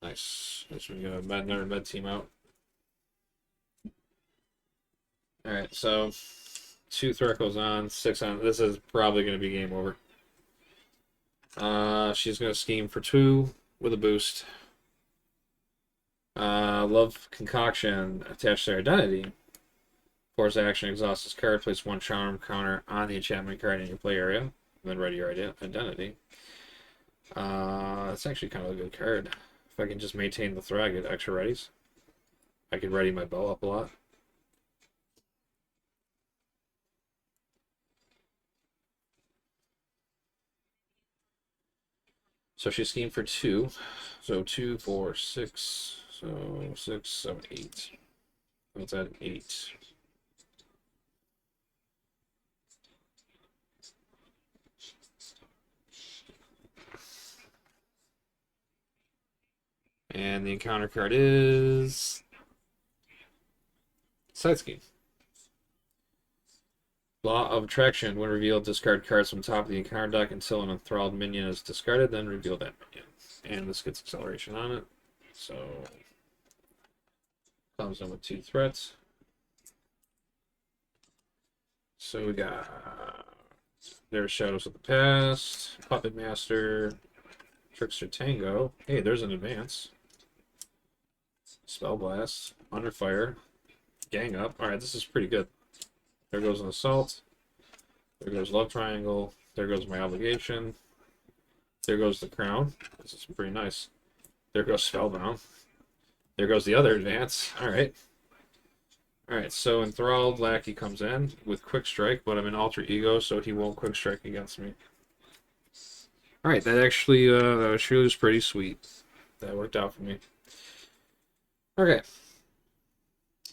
Nice. Nice. We got another Med Team out. All right, so 2 threat goes on, 6 on. This is probably going to be game over. She's going to scheme for 2 with a boost. Love Concoction attached to their identity. Force action, exhaust this card, place 1 charm counter on the enchantment card in your play area, and then ready your identity. It's actually kind of a good card. If I can just maintain the threat, I get extra readies. I can ready my bow up a lot. So she schemed for 2. So 2, 4, 6. So 6, 7, 8. Let's add 8. And the encounter card is Side Scheme. Law of Attraction. When revealed, discard cards from top of the encounter deck until an enthralled minion is discarded, then reveal that minion. And this gets acceleration on it. So comes in with 2 threats. So we got there's Shadows of the Past, Puppet Master, Trickster Tango. Hey, there's an advance. Spell Blast, Under Fire, Gang Up. Alright, this is pretty good. There goes an Assault. There goes Love Triangle. There goes my Obligation. There goes the Crown. This is pretty nice. There goes Spellbound. There goes the other advance. Alright. Alright, so Enthralled Lackey comes in with Quick Strike, but I'm in Alter Ego, so he won't Quick Strike against me. Alright, that actually was pretty sweet. That worked out for me. Okay.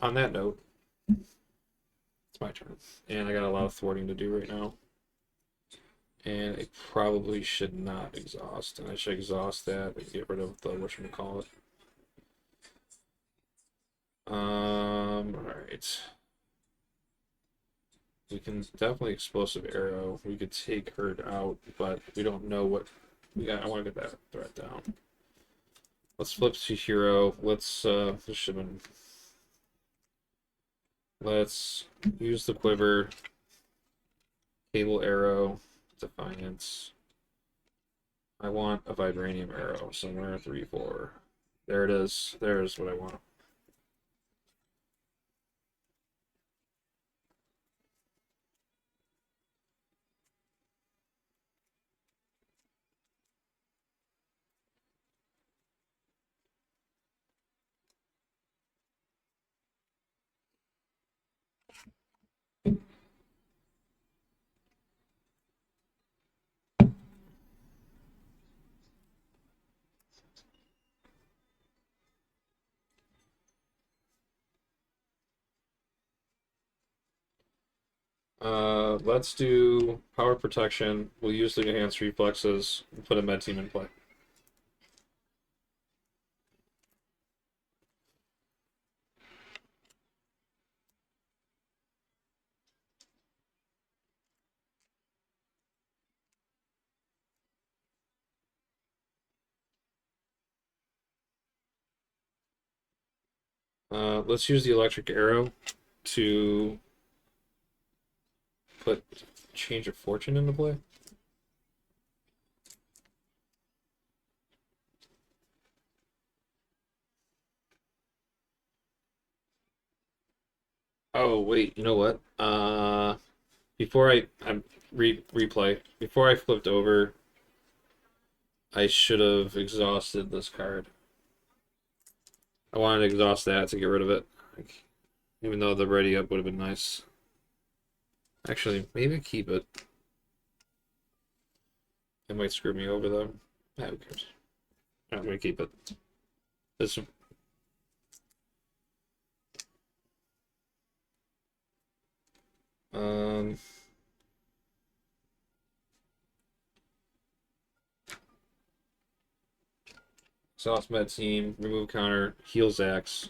On that note, it's my turn. And I got a lot of thwarting to do right now. And I probably should not exhaust. And I should exhaust that and get rid of the whatchamacallit. Alright. We can definitely Explosive Arrow. We could take her out, but we don't know what we got. I want to get that threat down. Let's flip to hero. Let's this should have been. Let's use the quiver. Cable arrow. Defiance. I want a vibranium arrow somewhere. 3, 4. There it is. There's what I want. Let's do power protection. We'll use the enhanced reflexes and put a med team in play. Let's use the electric arrow to put change of fortune into play. Oh wait, you know what? Before I replay, before I flipped over, I should have exhausted this card. I wanted to exhaust that to get rid of it. Like, even though the ready up would have been nice. Actually, maybe keep it. It might screw me over though. Who cares? I'm gonna keep it. This um Sauce Med Team, remove counter, heals Axe.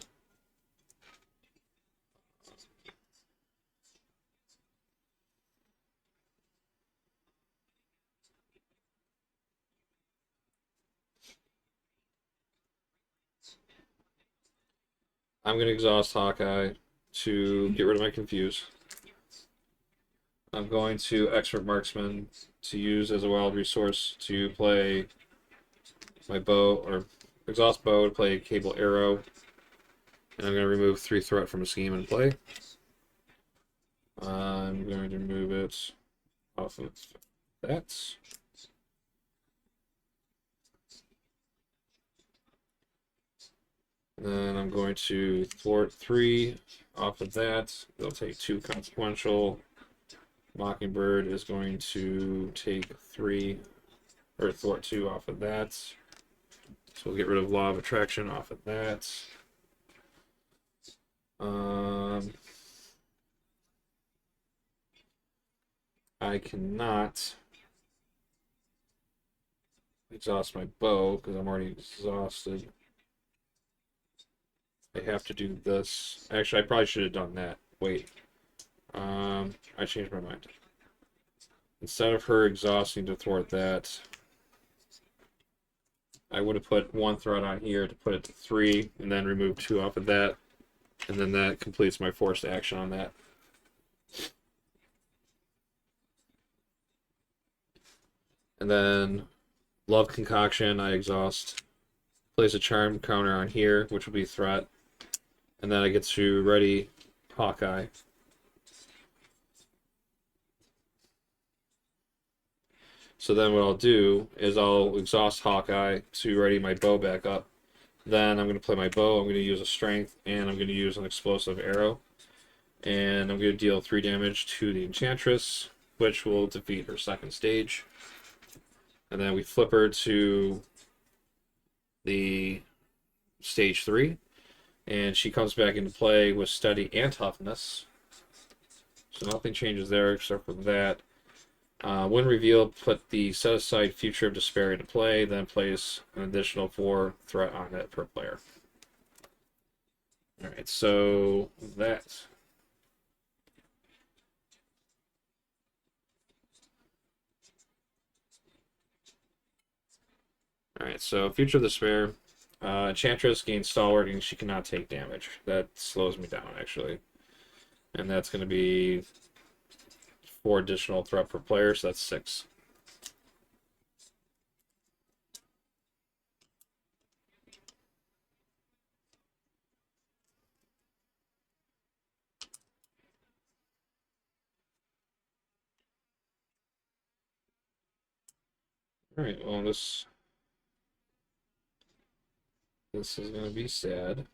I'm gonna exhaust Hawkeye to get rid of my confuse. I'm going to Expert Marksman to use as a wild resource to play my bow, or exhaust bow to play Cable Arrow. And I'm going to remove 3 threat from a scheme and play. I'm going to remove it off of that. And then I'm going to thwart 3 off of that. They'll take 2 consequential. Mockingbird is going to take 3, or thwart 2 off of that. So we'll get rid of Law of Attraction off of that. I cannot exhaust my bow because I'm already exhausted. I have to do this. Actually, I probably should have done that. Wait. I changed my mind. Instead of her exhausting to thwart that, I would have put 1 threat on here to put it to 3, and then remove 2 off of that, and then that completes my forced action on that. And then Love Concoction, I exhaust. Place a charm counter on here, which will be threat. And then I get to ready Hawkeye. So then what I'll do is I'll exhaust Hawkeye to ready my bow back up. Then I'm going to play my bow, I'm going to use a strength, and I'm going to use an explosive arrow. And I'm going to deal 3 damage to the Enchantress, which will defeat her second stage. And then we flip her to the stage 3. And she comes back into play with Steady and Toughness. So nothing changes there except for that. When revealed, put the set aside Future of Despair into play, then place an additional 4 threat on it per player. Alright, so that. Alright, so Future of Despair. Enchantress gains Stalwart and she cannot take damage. That slows me down, actually. And that's going to be 4 additional threat per player, so that's 6. Alright, well, this is going to be sad.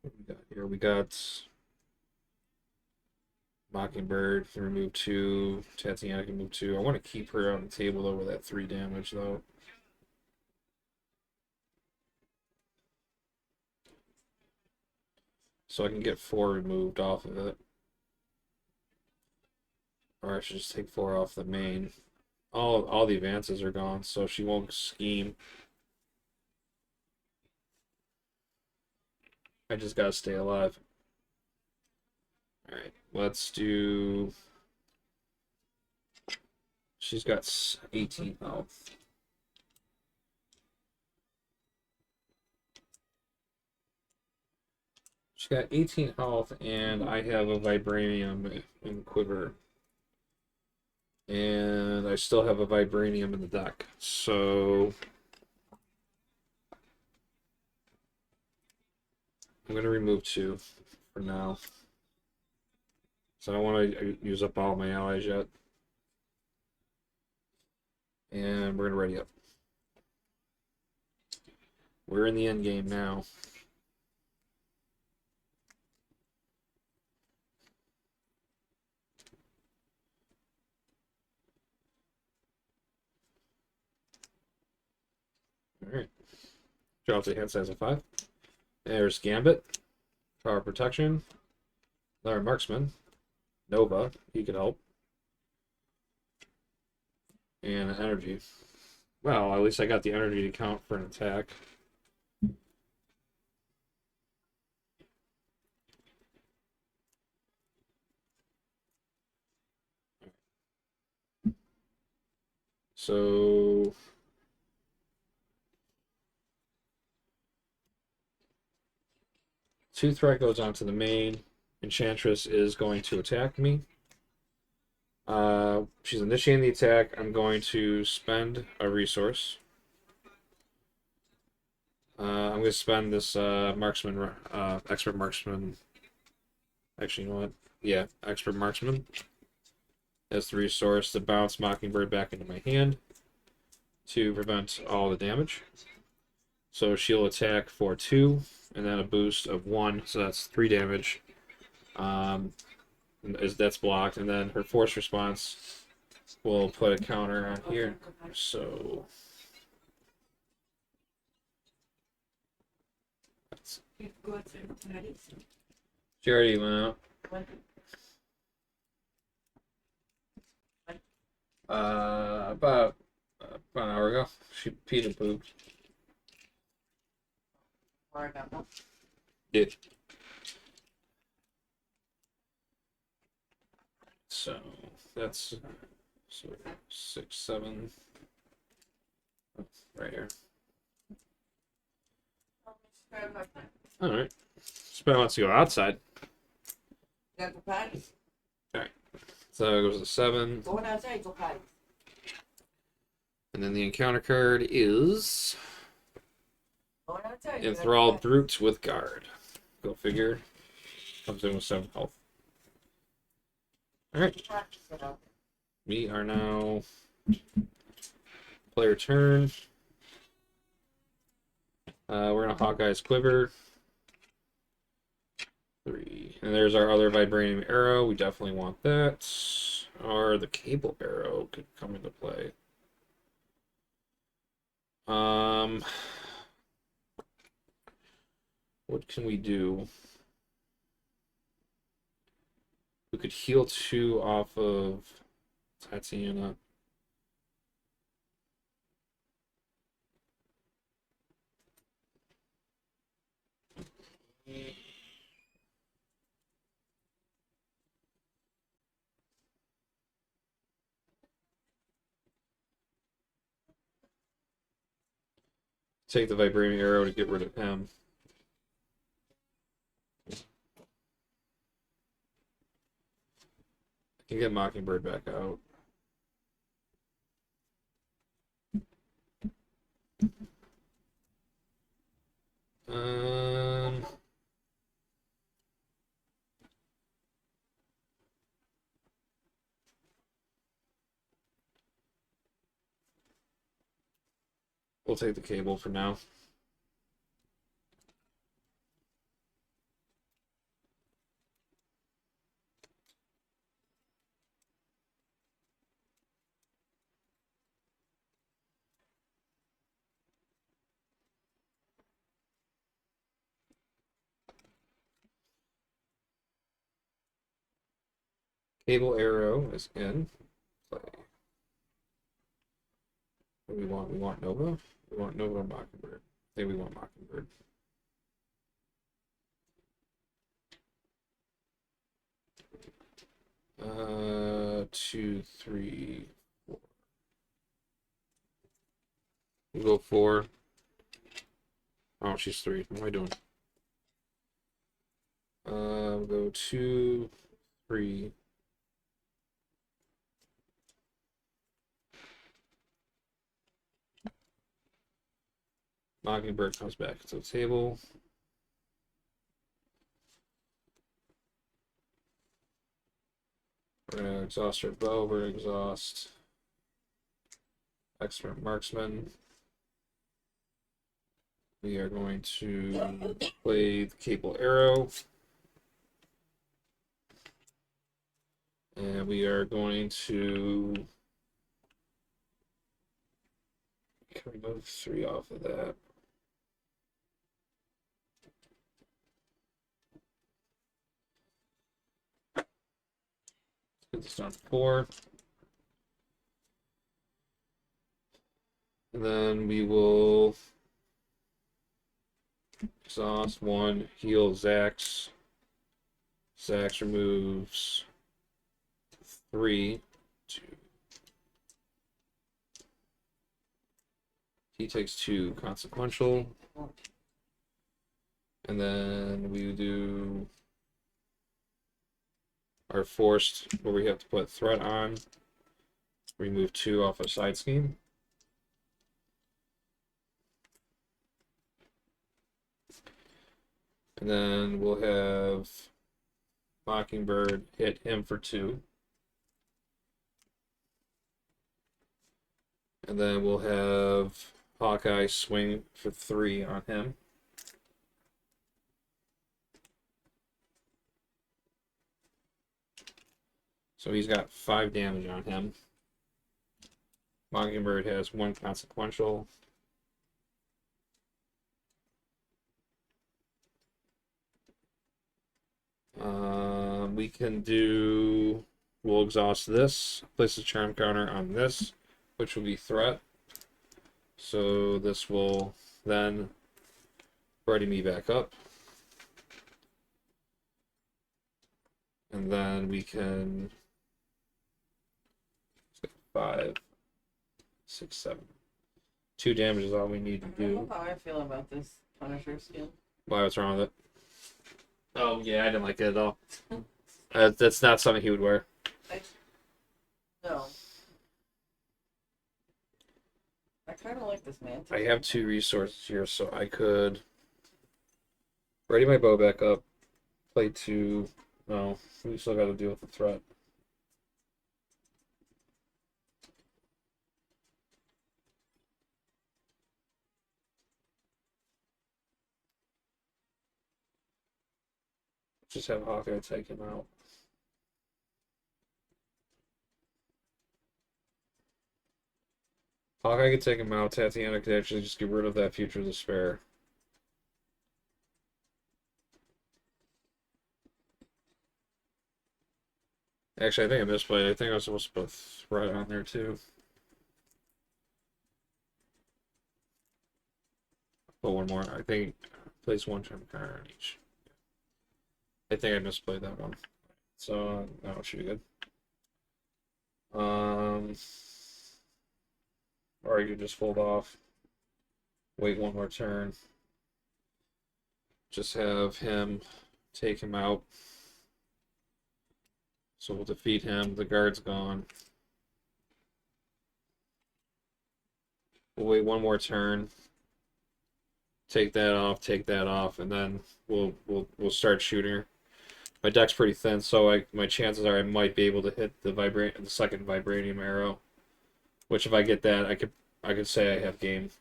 What we got here? We got Mockingbird can remove 2. Tatiana can move 2. I want to keep her on the table over that 3 damage, though. So I can get 4 removed off of it. Or I should just take 4 off the main. All the advances are gone, so she won't scheme. I just gotta stay alive. Alright, let's do... She's got 18 health. She's got 18 health, and I have a Vibranium in Quiver. And I still have a Vibranium in the deck. So I'm going to remove 2 for now. So I don't want to use up all my allies yet. And we're going to ready up. We're in the end game now. Alright. Draw to hand size of 5. There's Gambit. Power Protection. Larry Marksman. Nova. He could help. And an energy. Well, at least I got the energy to count for an attack. So 2 threat goes onto the main. Enchantress is going to attack me. She's initiating the attack. I'm going to spend a resource. I'm going to spend this marksman, expert marksman. Actually, you know what? Yeah, expert marksman as the resource to bounce Mockingbird back into my hand to prevent all the damage. So she'll attack for 2, and then a boost of 1, so that's 3 damage. As that's blocked, and then her force response will put a counter on here. So that's, she already went out. About an hour ago. She peed and pooped. Did. So that's 6, 7. Right here. Alright. Spell wants to go outside. Alright. So it goes to 7. And then the encounter card is Enthralled Brute with Guard. Go figure. Comes in with 7 health. Alright. We are now player turn. We're gonna Hawkeye's Quiver. 3. And there's our other Vibranium Arrow. We definitely want that. Or the Cable Arrow could come into play. What can we do? We could heal 2 off of Tatiana. Take the Vibranium Arrow to get rid of him. I can get Mockingbird back out. We'll take the Cable for now. Cable Arrow is in play. What do we want? We want Nova? We want Nova or Mockingbird? I think we want Mockingbird. Two, 3, 4. We'll go 4. Oh, she's 3. What am I doing? We'll go 2, 3. Mockingbird comes back to the table. We're going to exhaust our bow. We're going to exhaust Expert Marksman. We are going to play the Cable Arrow. And we are going to remove 3 off of that. Get this down to 4. And then we will exhaust 1, heal Zax. Zax removes 3, 2. He takes 2 consequential. And then we do our forced, where we have to put threat on. Remove 2 off a side scheme. And then we'll have Mockingbird hit him for 2. And then we'll have Hawkeye swing for 3 on him. So he's got 5 damage on him. Mockingbird has 1 consequential. We can do. We'll exhaust this. Place a charm counter on this, which will be threat. So this will then ready me back up. And then we can 5, 6, 7. 2 damage is all we need to I don't do. know how I feel about this Punisher skill. Why, what's wrong with it? Oh, yeah, I didn't like it at all. That's not something he would wear. No. I kind of like this man. I have 2 resources here, so I could ready my bow back up, play 2. No, we still got to deal with the threat. Just have Hawkeye take him out. Hawkeye could take him out. Tatiana could actually just get rid of that Future Despair. Actually, I think I misplayed. I think I was supposed to put threat on there too. Put 1 more. I think place 1 charm card on each. I think I misplayed that one. So no, it should be good. Or you could just fold off. Wait 1 more turn. Just have him take him out. So we'll defeat him. The guard's gone. We'll wait 1 more turn. Take that off, and then we'll start shooting her. My deck's pretty thin, so my chances are I might be able to hit the second vibranium arrow. Which, if I get that, I could say I have game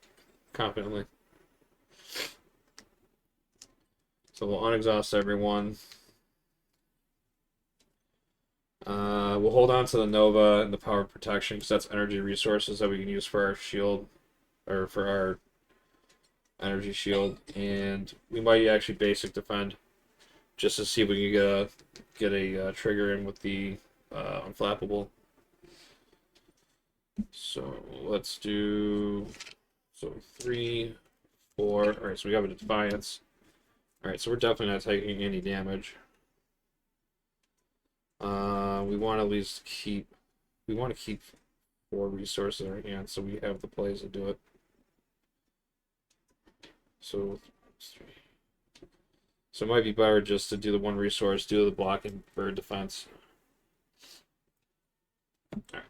confidently. So we'll unexhaust everyone. We'll hold on to the Nova and the power protection because that's energy resources that we can use for our shield, or for our energy shield, and we might actually basic defend just to see if we can get a trigger in with the unflappable. So let's do 3, 4. All right, so we have a defiance. All right, so we're definitely not taking any damage. We want to at least keep. We want to keep 4 resources in our hand, so we have the plays to do it. So it might be better just to do the 1 resource, do the blocking bird defense. Alright.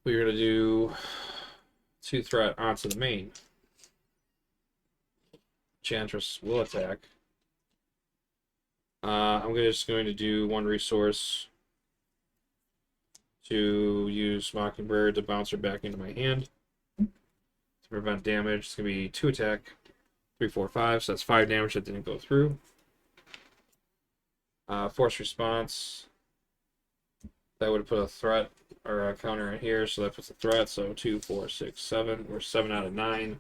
We're gonna do 2 threat onto the main. Enchantress will attack. I'm just going to do 1 resource to use Mockingbird to bounce her back into my hand to prevent damage. It's going to be 2 attack, 3, 4, 5, so that's 5 damage that didn't go through. Force response. That would put a threat or a counter in here, so that puts a threat. So 2, 4, 6, 7. We're 7 out of 9.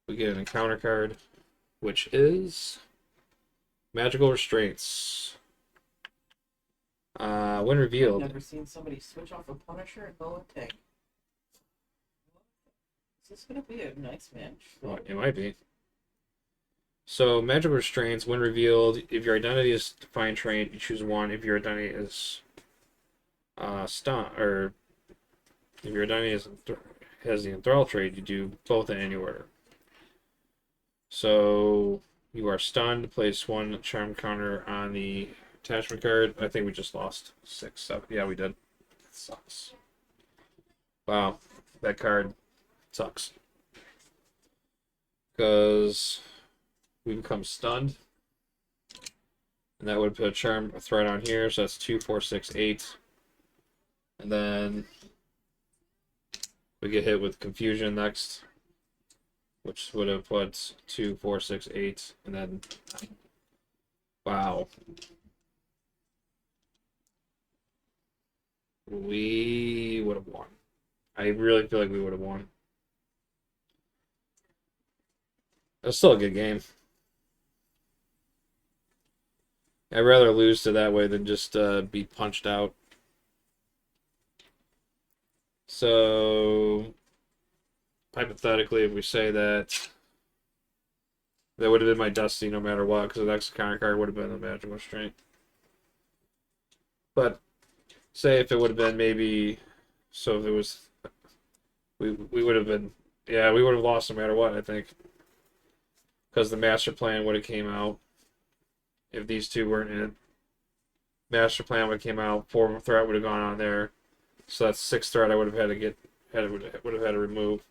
We get an encounter card, which is Magical Restraints. When revealed. I've never seen somebody switch off a Punisher and go a tank. Is this gonna be a nice match? Well, it might be. So, Magical Restraints, when revealed, if your identity is Defiant Trait, you choose 1. If your identity is stun, or if your identity has the Enthrall trait, you do both in any order. So, you are stunned, place 1 charm counter on the attachment card. I think we just lost 6, 7. Yeah, we did. That sucks. Wow, that card sucks. Because we become stunned. And that would put a threat on here, so that's 2, 4, 6, 8. And then we get hit with confusion next, which would have put 2, 4, 6, 8, and then wow. We would have won. I really feel like we would have won. It was still a good game. I'd rather lose to that way than just be punched out. So, hypothetically, if we say that would have been my Dusty no matter what, because the next counter card would have been the Magical Restraint. But, say if it would have been maybe, so if it was, we would have been, yeah, we would have lost no matter what, I think. Because the Master Plan would have came out. If these two weren't in it, Master Plan would have came out, 4 threat would have gone on there, so that's 6 threat I would have had to would have had to remove.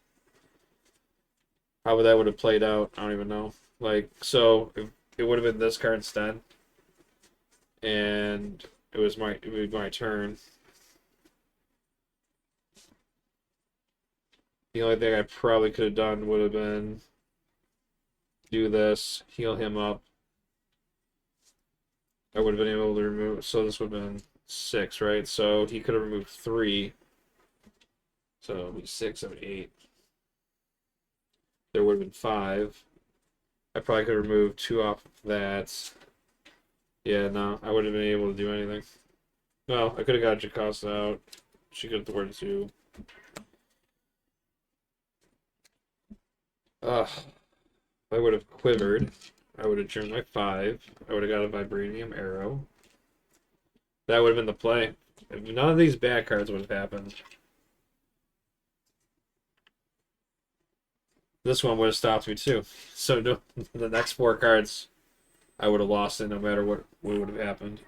How would that would have played out? I don't even know. Like, so if it would have been this card instead, and it would be my turn. The only thing I probably could have done would have been do this, heal him up. I would have been able to remove, so this would have been 6, right? So he could have removed 3. So it would be 6, 7, 8. There would have been 5. I probably could have removed 2 off of that. Yeah, no, I wouldn't have been able to do anything. No, I could have got Jocasta out. She could have thwarted 2. Ugh. If I would have quivered, I would have turned my 5. I would have got a Vibranium Arrow. That would have been the play. If none of these bad cards would have happened, this one would have stopped me too. So no, the next 4 cards, I would have lost it no matter what would have happened.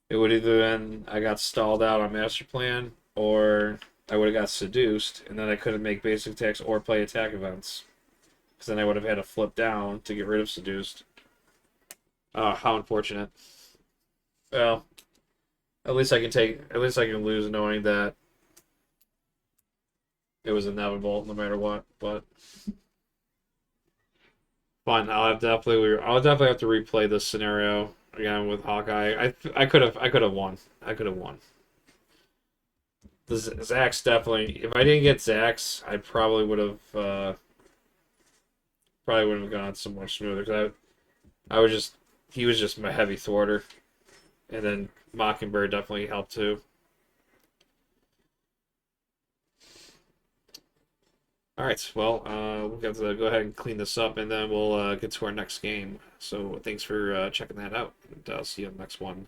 It would either been I got stalled out on Master Plan, or I would have got seduced, and then I couldn't make basic attacks or play attack events. Because then I would have had to flip down to get rid of seduced. Oh, how unfortunate. Well, at least I can lose knowing that it was inevitable no matter what, but fun. I'll definitely have to replay this scenario again with Hawkeye. I could have won. I could have won. The Zax definitely. If I didn't get Zax, I probably would have gone somewhere smoother. Cause he was just my heavy thwarter, and then Mockingbird definitely helped too. All right, well, we'll have to go ahead and clean this up, and then we'll get to our next game. So thanks for checking that out, and I'll see you on the next one.